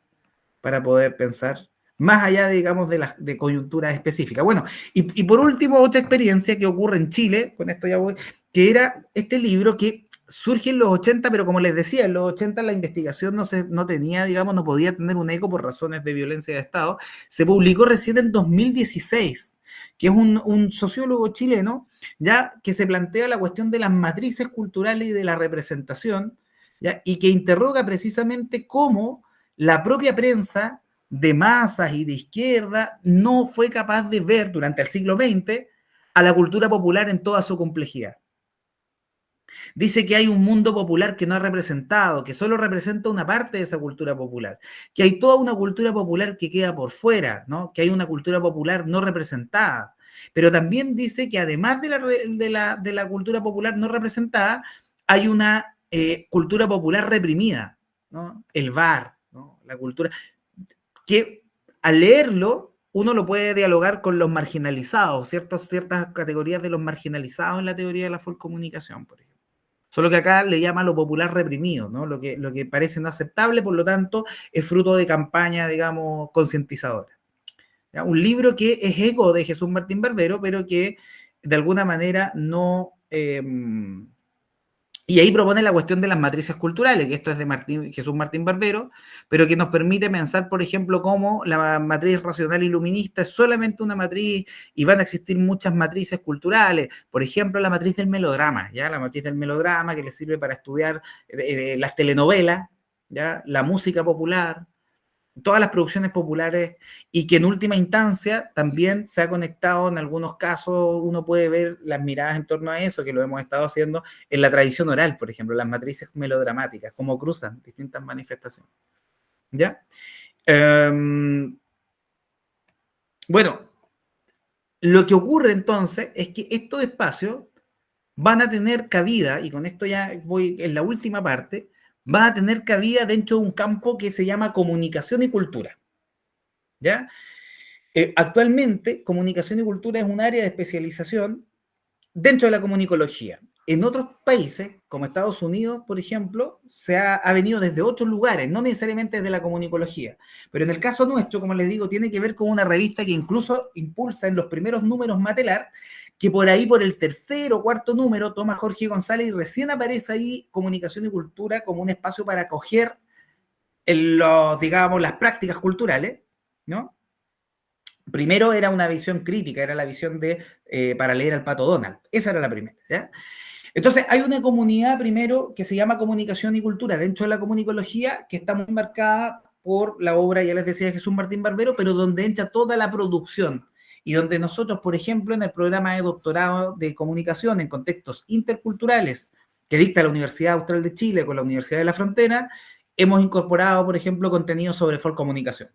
para poder pensar más allá, digamos, de coyunturas específicas. Bueno, y por último, otra experiencia que ocurre en Chile, con esto ya voy, que era este libro que surge en los 80, pero como les decía, en los 80 la investigación no tenía, digamos, no podía tener un eco por razones de violencia de Estado. Se publicó recién en 2016, que es un sociólogo chileno, ya que se plantea la cuestión de las matrices culturales y de la representación, ¿ya? Y que interroga precisamente cómo la propia prensa de masas y de izquierda no fue capaz de ver durante el siglo XX a la cultura popular en toda su complejidad. Dice que hay un mundo popular que no ha representado, que solo representa una parte de esa cultura popular, que hay toda una cultura popular que queda por fuera, ¿no? Que hay una cultura popular no representada. Pero también dice que además de la cultura popular no representada, hay una cultura popular reprimida, ¿no? El bar, ¿no? La cultura, que al leerlo uno lo puede dialogar con los marginalizados, ciertas categorías de los marginalizados en la teoría de la comunicación, por ejemplo. Solo que acá le llama lo popular reprimido, ¿no? Lo que parece no aceptable, por lo tanto, es fruto de campaña, digamos, concientizadora. ¿Ya? Un libro que es eco de Jesús Martín Barbero, pero que de alguna manera no... y ahí propone la cuestión de las matrices culturales, que esto es de Jesús Martín Barbero, pero que nos permite pensar, por ejemplo, cómo la matriz racional iluminista es solamente una matriz y van a existir muchas matrices culturales. Por ejemplo, la matriz del melodrama, ¿ya? La matriz del melodrama que le sirve para estudiar las telenovelas, ¿ya? La música popular, todas las producciones populares y que en última instancia también se ha conectado en algunos casos, uno puede ver las miradas en torno a eso, que lo hemos estado haciendo en la tradición oral, por ejemplo, las matrices melodramáticas, cómo cruzan distintas manifestaciones. ¿Ya? Bueno, lo que ocurre entonces es que estos espacios van a tener cabida, y con esto ya voy en la última parte, van a tener cabida dentro de un campo que se llama comunicación y cultura, ¿ya? Actualmente, comunicación y cultura es un área de especialización dentro de la comunicología. En otros países, como Estados Unidos, por ejemplo, ha venido desde otros lugares, no necesariamente desde la comunicología. Pero en el caso nuestro, como les digo, tiene que ver con una revista que incluso impulsa en los primeros números Matelar, que por ahí, por el tercer o cuarto número, toma Jorge González y recién aparece ahí comunicación y cultura como un espacio para acoger digamos, las prácticas culturales, ¿no? Primero era una visión crítica, era la visión para leer al Pato Donald. Esa era la primera, ¿ya? Entonces, hay una comunidad primero que se llama comunicación y cultura dentro de la comunicología que está muy marcada por la obra, ya les decía, de Jesús Martín Barbero, pero donde entra toda la producción y donde nosotros, por ejemplo, en el programa de doctorado de comunicación en contextos interculturales que dicta la Universidad Austral de Chile con la Universidad de la Frontera, hemos incorporado, por ejemplo, contenido sobre folcomunicación.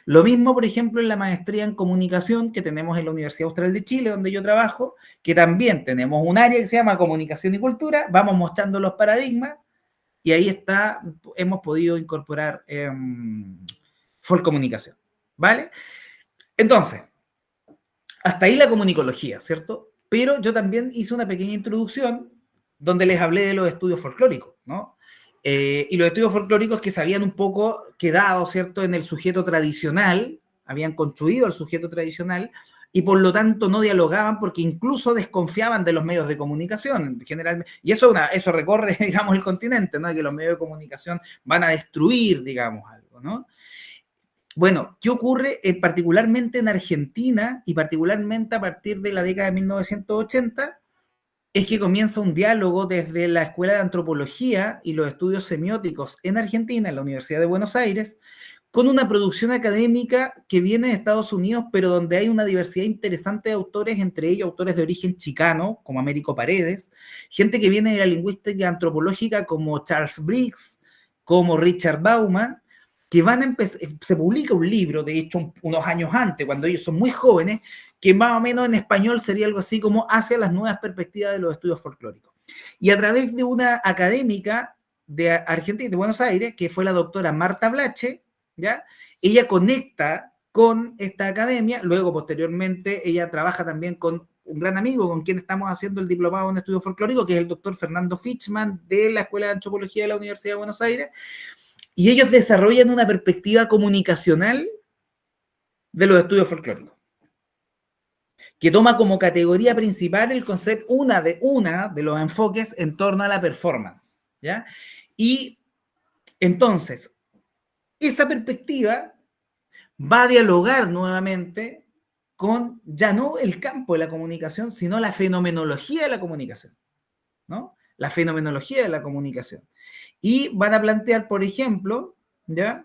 Lo mismo, por ejemplo, en la maestría en comunicación que tenemos en la Universidad Austral de Chile, donde yo trabajo, que también tenemos un área que se llama comunicación y cultura, vamos mostrando los paradigmas y ahí está, hemos podido incorporar folcomunicación, ¿vale? Entonces, hasta ahí la comunicología, ¿cierto? Pero yo también hice una pequeña introducción donde les hablé de los estudios folclóricos, ¿no? Y los estudios folclóricos que se habían un poco quedado, ¿cierto?, en el sujeto tradicional, habían construido el sujeto tradicional y por lo tanto no dialogaban porque incluso desconfiaban de los medios de comunicación, generalmente. Y eso recorre, digamos, el continente, ¿no? Que los medios de comunicación van a destruir, digamos, algo, ¿no? Bueno, ¿qué ocurre particularmente en Argentina y particularmente a partir de la década de 1980? Es que comienza un diálogo desde la Escuela de Antropología y los Estudios Semióticos en Argentina, en la Universidad de Buenos Aires, con una producción académica que viene de Estados Unidos, pero donde hay una diversidad interesante de autores, entre ellos autores de origen chicano, como Américo Paredes, gente que viene de la lingüística antropológica como Charles Briggs, como Richard Bauman, que van a empezar, se publica un libro, de hecho, unos años antes, cuando ellos son muy jóvenes, que más o menos en español sería algo así como Hacia las nuevas perspectivas de los estudios folclóricos. Y a través de una académica de Argentina, de Buenos Aires, que fue la doctora Marta Blache, ¿ya? Ella conecta con esta academia, luego posteriormente ella trabaja también con un gran amigo con quien estamos haciendo el diplomado en estudios folclóricos, que es el doctor Fernando Fichman de la Escuela de Antropología de la Universidad de Buenos Aires, y ellos desarrollan una perspectiva comunicacional de los estudios folclóricos, que toma como categoría principal el concepto, una de los enfoques en torno a la performance, ¿ya? Y entonces, esa perspectiva va a dialogar nuevamente con ya no el campo de la comunicación, sino la fenomenología de la comunicación, ¿no? La fenomenología de la comunicación. Y van a plantear, por ejemplo, ¿ya?,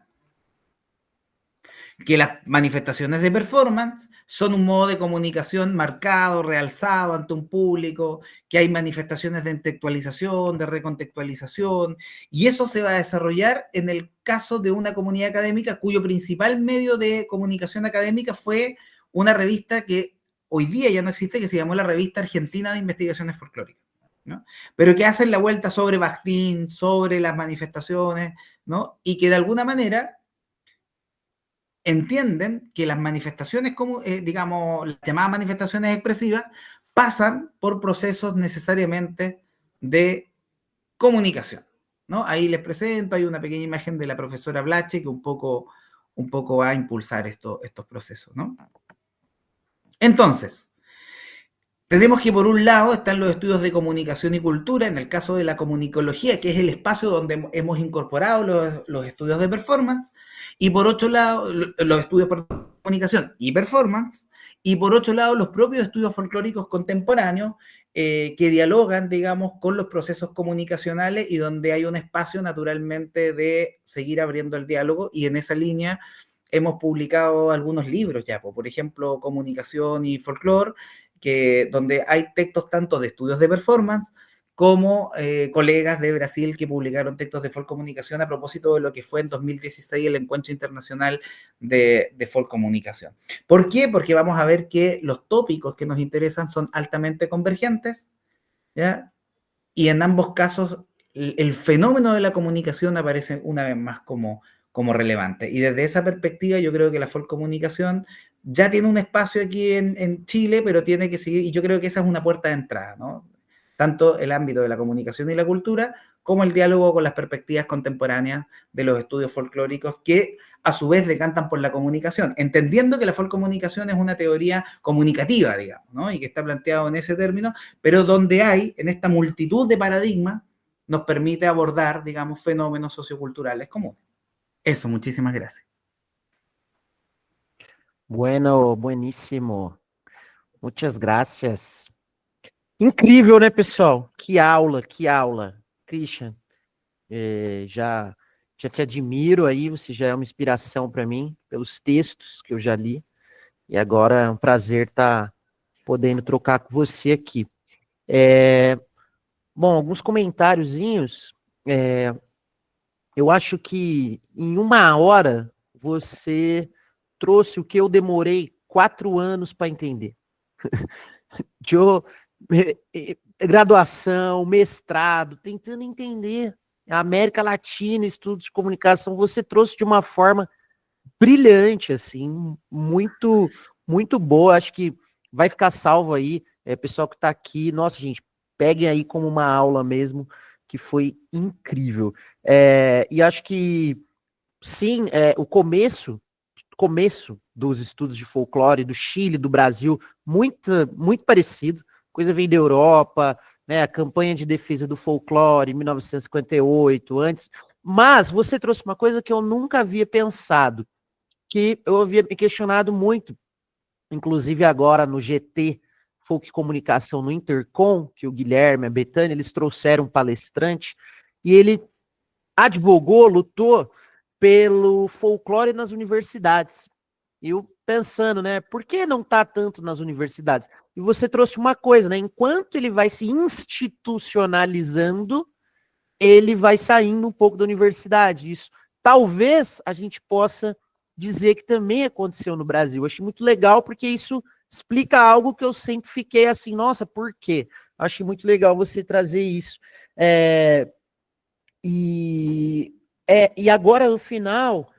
que las manifestaciones de performance son un modo de comunicación marcado, realzado ante un público, que hay manifestaciones de intelectualización, de recontextualización, y eso se va a desarrollar en el caso de una comunidad académica cuyo principal medio de comunicación académica fue una revista que hoy día ya no existe, que se llamó la Revista Argentina de Investigaciones Folclóricas, ¿no? Pero que hacen la vuelta sobre Bakhtin, sobre las manifestaciones, ¿no? Y que de alguna manera entienden que las manifestaciones, como, digamos, las llamadas manifestaciones expresivas, pasan por procesos necesariamente de comunicación, ¿no? Ahí les presento, hay una pequeña imagen de la profesora Blache que un poco va a impulsar estos procesos, ¿no? Entonces, tenemos que por un lado están los estudios de comunicación y cultura, en el caso de la comunicología, que es el espacio donde hemos incorporado los estudios de performance, y por otro lado, los estudios de comunicación y performance, y por otro lado, los propios estudios folclóricos contemporáneos que dialogan, digamos, con los procesos comunicacionales y donde hay un espacio naturalmente de seguir abriendo el diálogo, y en esa línea hemos publicado algunos libros ya, por ejemplo, Comunicación y Folclore, donde hay textos tanto de estudios de performance como colegas de Brasil que publicaron textos de folk comunicación a propósito de lo que fue en 2016 el Encuentro Internacional de Folk Comunicación. ¿Por qué? Porque vamos a ver que los tópicos que nos interesan son altamente convergentes, ¿ya? Y en ambos casos el fenómeno de la comunicación aparece una vez más como relevante. Y desde esa perspectiva yo creo que la folcomunicación ya tiene un espacio aquí en Chile, pero tiene que seguir, y yo creo que esa es una puerta de entrada, ¿no? Tanto el ámbito de la comunicación y la cultura, como el diálogo con las perspectivas contemporáneas de los estudios folclóricos, que a su vez decantan por la comunicación, entendiendo que la folcomunicación es una teoría comunicativa, digamos, ¿no? Y que está planteado en ese término, pero donde hay, en esta multitud de paradigmas, nos permite abordar, digamos, fenómenos socioculturales comunes. Eso, muchísimas gracias. Bueno, bueníssimo. Muitas graças. Incrível, né, pessoal? Que aula, que aula. Christian, já te admiro aí, você já é uma inspiração para mim, pelos textos que eu já li, e agora é um prazer estar podendo trocar com você aqui. Bom, alguns comentáriozinhos, eu acho que em 1 hora você trouxe o que eu demorei 4 anos para entender. Graduação, mestrado, tentando entender a América Latina, estudos de comunicação, você trouxe de uma forma brilhante, assim, muito, muito boa. Acho que vai ficar salvo aí, pessoal que está aqui. Nossa, gente, peguem aí como uma aula mesmo, que foi incrível. E acho que, sim, o começo dos estudos de folclore do Chile, do Brasil, muito parecido. Coisa vem da Europa, né, a campanha de defesa do folclore, 1958, antes. Mas você trouxe uma coisa que eu nunca havia pensado, que eu havia me questionado muito, inclusive agora no GT Folk Comunicação no Intercom, que o Guilherme, a Betânia, eles trouxeram um palestrante, e ele advogou, lutou pelo folclore nas universidades. E eu pensando, né, por que não está tanto nas universidades? E você trouxe uma coisa, né, enquanto ele vai se institucionalizando, ele vai saindo um pouco da universidade. Isso talvez a gente possa dizer que também aconteceu no Brasil. Eu achei muito legal, porque isso explica algo que eu sempre fiquei assim, nossa, por quê? Achei muito legal você trazer isso. E agora, no final,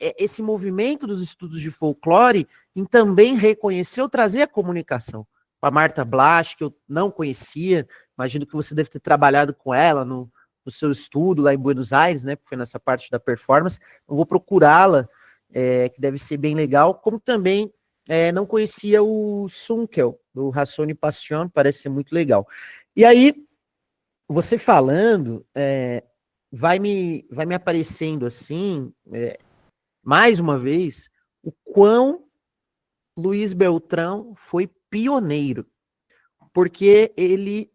esse movimento dos estudos de folclore em também reconheceu trazer a comunicação. A Marta Blasch, que eu não conhecia, imagino que você deve ter trabalhado com ela no seu estudo lá em Buenos Aires, né, porque foi nessa parte da performance. Eu vou procurá-la, que deve ser bem legal, como também não conhecia o Sunkel, do Rassone Passion, parece ser muito legal. E aí, você falando, vai me aparecendo assim, mais uma vez, o quão Luiz Beltrão foi pioneiro, porque ele,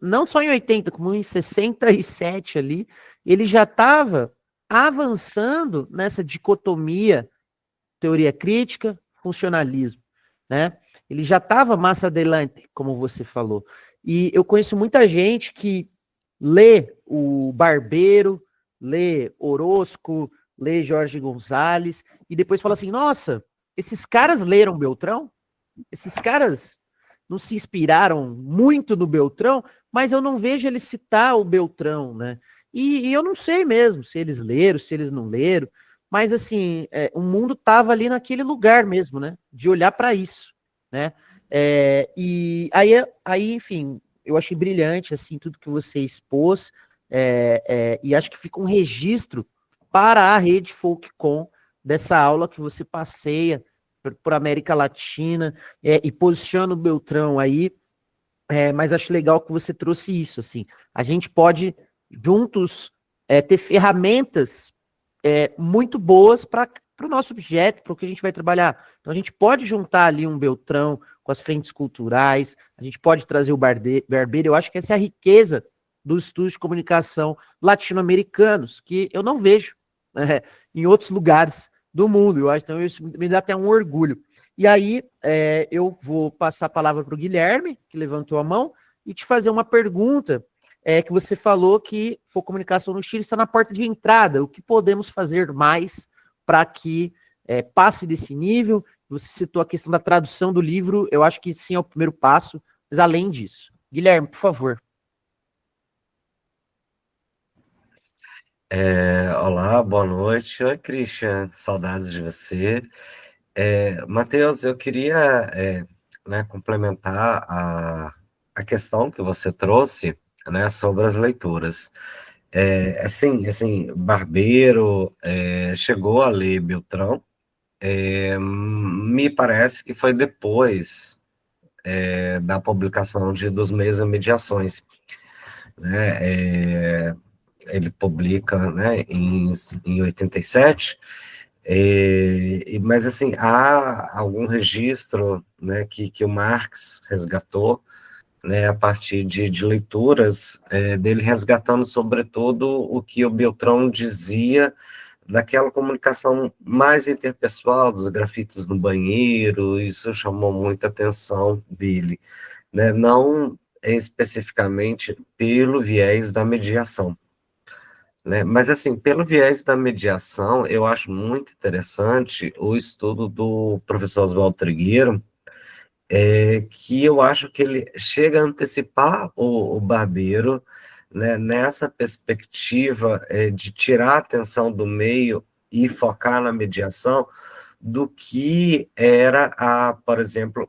não só em 80, como em 67 ali, ele já estava avançando nessa dicotomia teoria crítica, funcionalismo, né? Ele já estava mais adelante, como você falou. E eu conheço muita gente que lê o Barbeiro, lê Orozco, lê Jorge Gonzalez, e depois fala assim, nossa, esses caras leram Beltrão? Esses caras não se inspiraram muito no Beltrão, mas eu não vejo ele citar o Beltrão, né? E eu não sei mesmo se eles leram, se eles não leram, mas assim, o mundo estava ali naquele lugar mesmo, né? De olhar para isso, né? E aí, enfim, eu achei brilhante, assim, tudo que você expôs, e acho que fica um registro para a Rede Folkcom dessa aula que você passeia por América Latina e posiciona o Beltrão aí, mas acho legal que você trouxe isso, assim, a gente pode juntos ter ferramentas muito boas para o nosso objeto, para o que a gente vai trabalhar. Então a gente pode juntar ali um Beltrão com as frentes culturais, a gente pode trazer o Barbeiro, eu acho que essa é a riqueza dos estudos de comunicação latino-americanos, que eu não vejo em outros lugares do mundo, eu acho, então isso me dá até um orgulho. E aí eu vou passar a palavra para o Guilherme, que levantou a mão, e te fazer uma pergunta, que você falou que Folcomunicação no Chile está na porta de entrada, o que podemos fazer mais para que passe desse nível? Você citou a questão da tradução do livro, eu acho que sim é o primeiro passo, mas além disso. Guilherme, por favor. Olá, boa noite. Oi, Christian, saudades de você. Matheus, eu queria, né, complementar a questão que você trouxe, né, sobre as leituras. Assim, Barbeiro chegou a ler Beltrão, me parece que foi depois da publicação dos Meios e Mediações, né? Ele publica, né, em 87, mas assim, há algum registro, né, que o Marx resgatou, né, a partir de leituras dele, resgatando sobretudo o que o Beltrão dizia daquela comunicação mais interpessoal, dos grafites no banheiro. Isso chamou muita atenção dele, né, não especificamente pelo viés da mediação, né? Mas, assim, pelo viés da mediação, eu acho muito interessante o estudo do professor Oswaldo Trigueiro, que eu acho que ele chega a antecipar o Barbeiro, né, nessa perspectiva de tirar a atenção do meio e focar na mediação, do que era, por exemplo,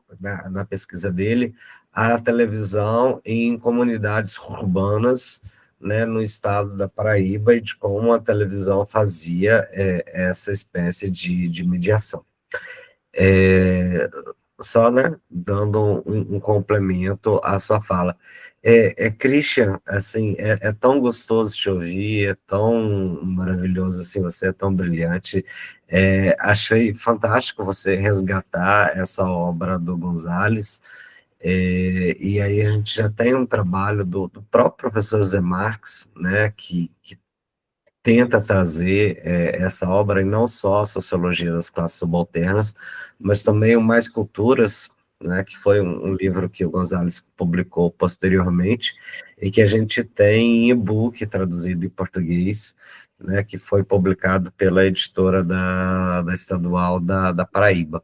na pesquisa dele, a televisão em comunidades urbanas, né, no estado da Paraíba, e de como a televisão fazia essa espécie de mediação. Só, né, dando um complemento à sua fala. Christian, assim, é tão gostoso te ouvir, é tão maravilhoso, assim, você é tão brilhante. Achei fantástico você resgatar essa obra do Gonzalez, e aí a gente já tem um trabalho do próprio professor Zé Marx, né, que tenta trazer essa obra, e não só a Sociologia das Classes Subalternas, mas também o Mais Culturas, né, que foi um livro que o Gonzalez publicou posteriormente, e que a gente tem em e-book traduzido em português, né, que foi publicado pela editora da Estadual da Paraíba.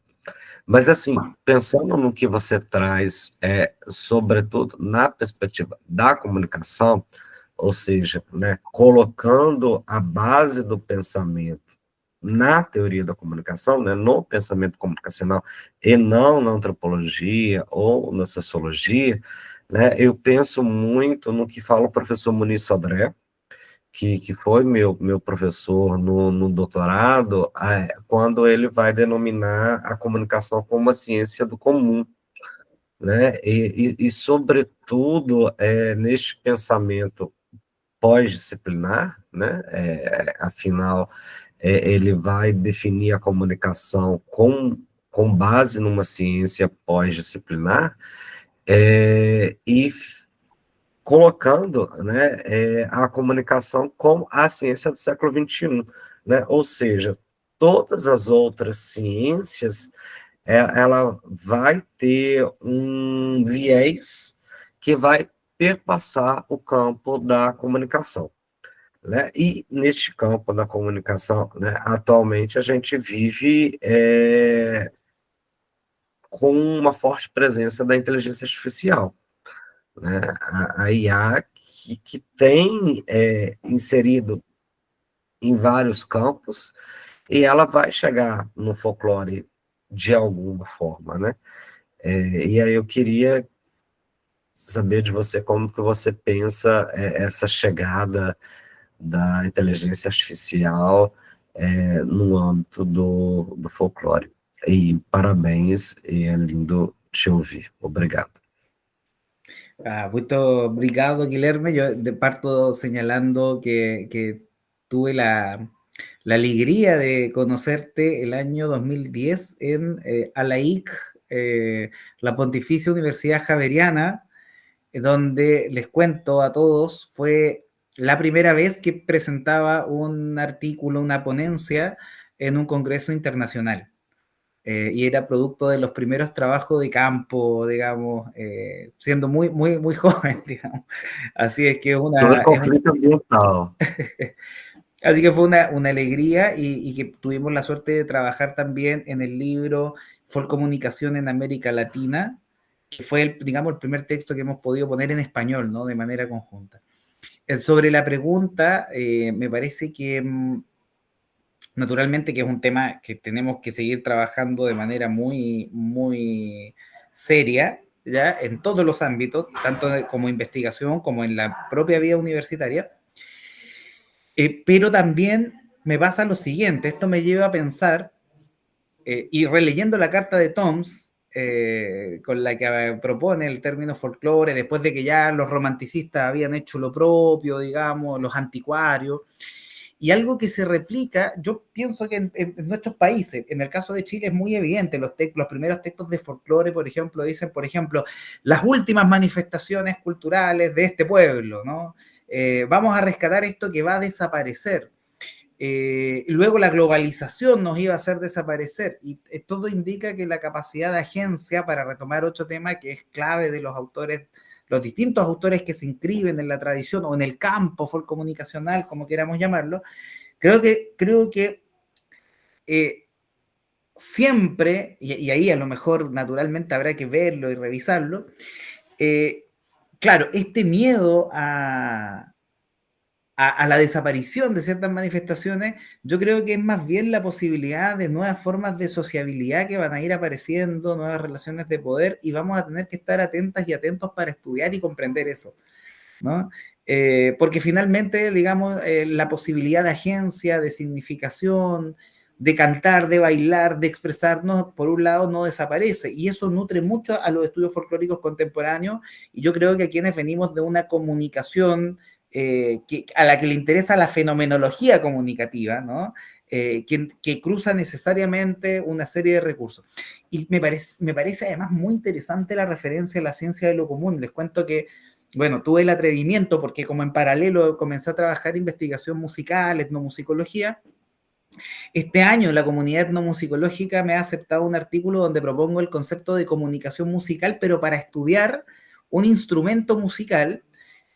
Mas, assim, pensando no que você traz, sobretudo na perspectiva da comunicação, ou seja, né, colocando a base do pensamento na teoria da comunicação, né, no pensamento comunicacional, e não na antropologia ou na sociologia, né, eu penso muito no que fala o professor Muniz Sodré, que foi meu professor no doutorado, quando ele vai denominar a comunicação como uma ciência do comum, né, e sobretudo, neste pensamento pós-disciplinar, né, afinal, ele vai definir a comunicação com base numa ciência pós-disciplinar, e colocando, né, a comunicação como a ciência do século XXI, né? Ou seja, todas as outras ciências, ela vai ter um viés que vai perpassar o campo da comunicação, né? E neste campo da comunicação, né, atualmente a gente vive com uma forte presença da inteligência artificial, né? A IA que tem inserido em vários campos, e ela vai chegar no folclore de alguma forma, né? E aí eu queria saber de você como que você pensa essa chegada da inteligência artificial no âmbito do folclore. E parabéns, e é lindo te ouvir. Obrigado. Muito obrigado, Guilherme. Yo parto señalando que tuve la alegría de conocerte el año 2010 en ALAIC, la Pontificia Universidad Javeriana, donde les cuento a todos, fue la primera vez que presentaba un artículo, una ponencia en un congreso internacional. Y era producto de los primeros trabajos de campo, digamos, siendo muy, muy, muy joven, digamos. Así es que Sobre conflicto ambiental. Así que fue una alegría y que tuvimos la suerte de trabajar también en el libro Folcomunicación en América Latina, que fue, digamos, el primer texto que hemos podido poner en español, ¿no? De manera conjunta. Sobre la pregunta, me parece que naturalmente que es un tema que tenemos que seguir trabajando de manera muy, muy seria, ¿ya? En todos los ámbitos, tanto como investigación como en la propia vida universitaria. Pero también me pasa lo siguiente, esto me lleva a pensar, y releyendo la carta de Toms, con la que propone el término folclore, después de que ya los romanticistas habían hecho lo propio, digamos, los anticuarios, y algo que se replica, yo pienso que en nuestros países, en el caso de Chile es muy evidente, los primeros textos de folclore, por ejemplo, dicen, por ejemplo, las últimas manifestaciones culturales de este pueblo, ¿no? Vamos a rescatar esto que va a desaparecer. Luego la globalización nos iba a hacer desaparecer y todo indica que la capacidad de agencia, para retomar otro tema que es clave de los autores, los distintos autores que se inscriben en la tradición o en el campo folcomunicacional, como queramos llamarlo, creo que siempre, y ahí a lo mejor naturalmente habrá que verlo y revisarlo, claro, este miedo a la desaparición de ciertas manifestaciones, yo creo que es más bien la posibilidad de nuevas formas de sociabilidad que van a ir apareciendo, nuevas relaciones de poder, y vamos a tener que estar atentas y atentos para estudiar y comprender eso, ¿no? Porque finalmente, digamos, la posibilidad de agencia, de significación, de cantar, de bailar, de expresarnos, por un lado, no desaparece, y eso nutre mucho a los estudios folclóricos contemporáneos, y yo creo que a quienes venimos de una comunicación a la que le interesa la fenomenología comunicativa, ¿no? Que cruza necesariamente una serie de recursos. Y me parece además muy interesante la referencia a la ciencia de lo común. Les cuento que, bueno, tuve el atrevimiento, porque como en paralelo comencé a trabajar investigación musical, etnomusicología. Este año la comunidad etnomusicológica me ha aceptado un artículo donde propongo el concepto de comunicación musical, pero para estudiar un instrumento musical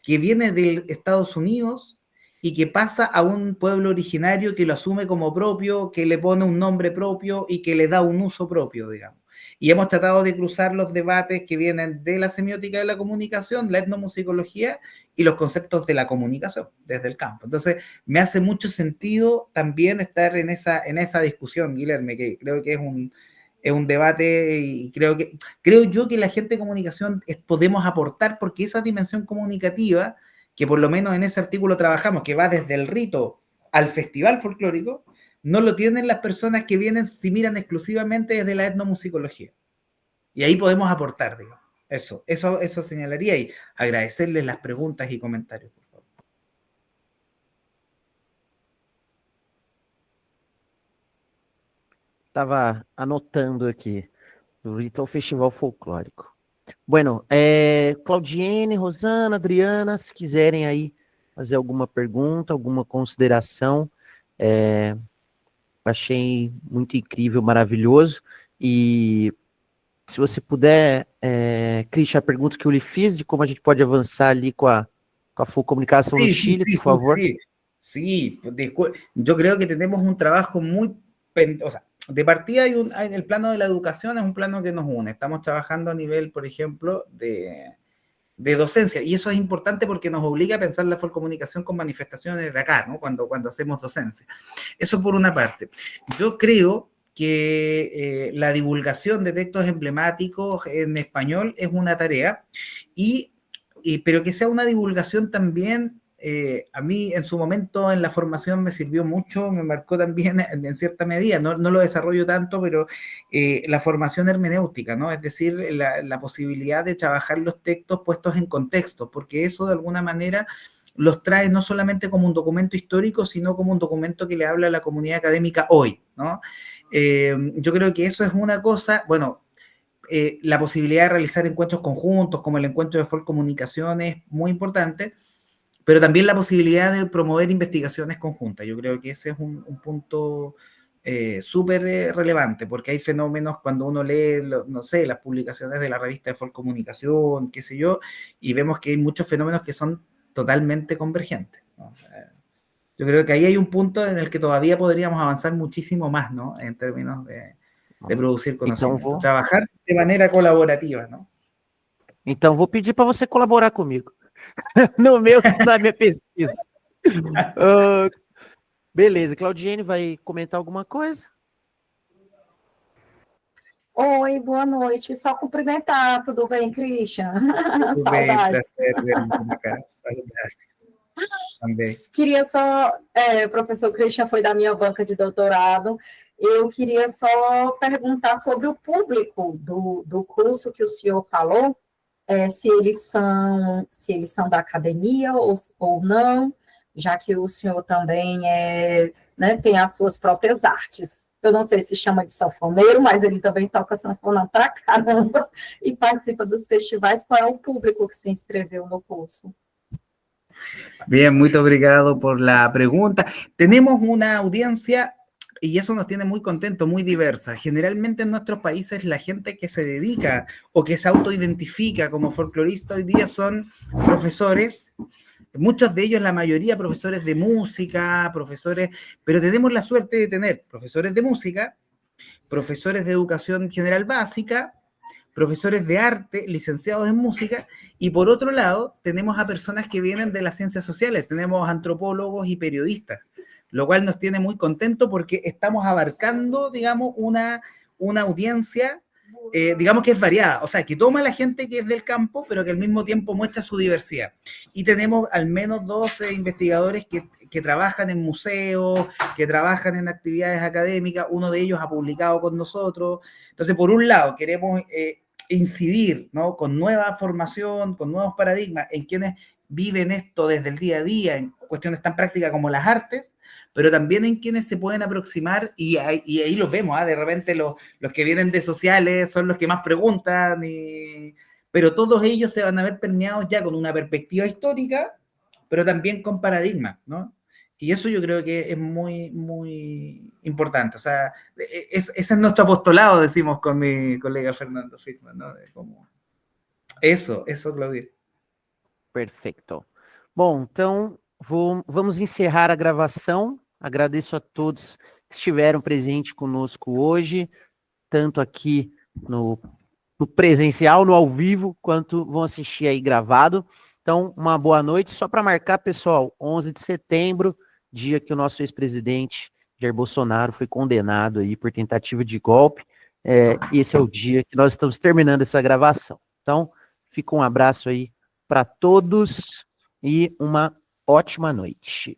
que viene de Estados Unidos y que pasa a un pueblo originario que lo asume como propio, que le pone un nombre propio y que le da un uso propio, digamos. Y hemos tratado de cruzar los debates que vienen de la semiótica de la comunicación, la etnomusicología y los conceptos de la comunicación desde el campo. Entonces, me hace mucho sentido también estar en esa discusión, Guilherme, que creo que es un debate, y creo yo que la gente de comunicación podemos aportar, porque esa dimensión comunicativa, que por lo menos en ese artículo trabajamos, que va desde el rito al festival folclórico, no lo tienen las personas que vienen, si miran exclusivamente desde la etnomusicología. Y ahí podemos aportar, digo. Eso señalaría, y agradecerles las preguntas y comentarios, por favor. Estava anotando aqui, do Rito ao Festival Folclórico. Bueno, Claudiene, Rosana, Adriana, se quiserem aí fazer alguma pergunta, alguma consideração, achei muito incrível, maravilhoso, e se você puder, Christian, a pergunta que eu lhe fiz de como a gente pode avançar ali com a comunicação no Chile, por favor. Sí, yo creo que tenemos un trabajo muy, o sea, de partida el plano de la educación es un plano que nos une. Estamos trabajando a nivel, por ejemplo, de docencia, y eso es importante porque nos obliga a pensar la folcomunicación con manifestaciones de acá, ¿no? Cuando hacemos docencia. Eso por una parte. Yo creo que la divulgación de textos emblemáticos en español es una tarea, pero que sea una divulgación también, a mí en su momento en la formación me sirvió mucho, me marcó también en cierta medida, no lo desarrollo tanto, pero la formación hermenéutica, ¿no? Es decir, la posibilidad de trabajar los textos puestos en contexto, porque eso de alguna manera los trae no solamente como un documento histórico, sino como un documento que le habla a la comunidad académica hoy, ¿no? Yo creo que eso es una cosa, bueno, la posibilidad de realizar encuentros conjuntos, como el encuentro de Folcomunicación, es muy importante, pero también la posibilidad de promover investigaciones conjuntas. Yo creo que ese es un punto súper relevante, porque hay fenómenos cuando uno lee, no sé, las publicaciones de la revista de Folcomunicación, qué sé yo, y vemos que hay muchos fenómenos que son totalmente convergentes, ¿no? Yo creo que ahí hay un punto en el que todavía podríamos avanzar muchísimo más, ¿no? En términos de producir conocimiento, trabajar de manera colaborativa, ¿no? Então, vou pedir para você colaborar comigo na minha pesquisa. Ah, beleza, Claudiene vai comentar alguma coisa? Oi, boa noite. Só cumprimentar, tudo bem, Christian? Tudo bem, Saudades. prazer vermos na casa. Saudades também. Queria só, o professor Christian foi da minha banca de doutorado, eu queria só perguntar sobre o público do curso que o senhor falou, se eles são da academia ou não, já que o senhor também tem as suas próprias artes. Eu não sei se chama de sanfoneiro, mas ele também toca sanfona pra caramba e participa dos festivais. Qual é o público que se inscreveu no curso? Bien, muy obrigado por la pregunta. Tenemos una audiencia y eso nos tiene muy contentos, muy diversa. Generalmente en nuestros países la gente que se dedica o que se autoidentifica como folclorista hoy día son profesores, muchos de ellos, la mayoría, profesores de música, pero tenemos la suerte de tener profesores de música, profesores de educación general básica, profesores de arte, licenciados en música, y por otro lado tenemos a personas que vienen de las ciencias sociales, tenemos antropólogos y periodistas, lo cual nos tiene muy contentos porque estamos abarcando, digamos, una audiencia, digamos que es variada, o sea, que toma a la gente que es del campo, pero que al mismo tiempo muestra su diversidad. Y tenemos al menos 12 investigadores que trabajan en museos, que trabajan en actividades académicas, uno de ellos ha publicado con nosotros. Entonces, por un lado, queremos incidir, ¿no?, con nueva formación, con nuevos paradigmas en quienes viven esto desde el día a día, en cuestiones tan prácticas como las artes, pero también en quienes se pueden aproximar, y ahí los vemos, de repente los que vienen de sociales son los que más preguntan, pero todos ellos se van a ver permeados ya con una perspectiva histórica, pero también con paradigmas, ¿no? Y eso yo creo que es muy, muy importante. O sea, ese es nuestro apostolado, decimos con mi colega Fernando Friedman, ¿no? Eso, Claudia. Perfeito. Bom, então vamos encerrar a gravação. Agradeço a todos que estiveram presentes conosco hoje, tanto aqui no presencial, no ao vivo, quanto vão assistir aí gravado. Então, uma boa noite. Só para marcar, pessoal, 11 de setembro, dia que o nosso ex-presidente Jair Bolsonaro foi condenado aí por tentativa de golpe. Esse é o dia que nós estamos terminando essa gravação. Então, fica um abraço aí para todos e uma ótima noite.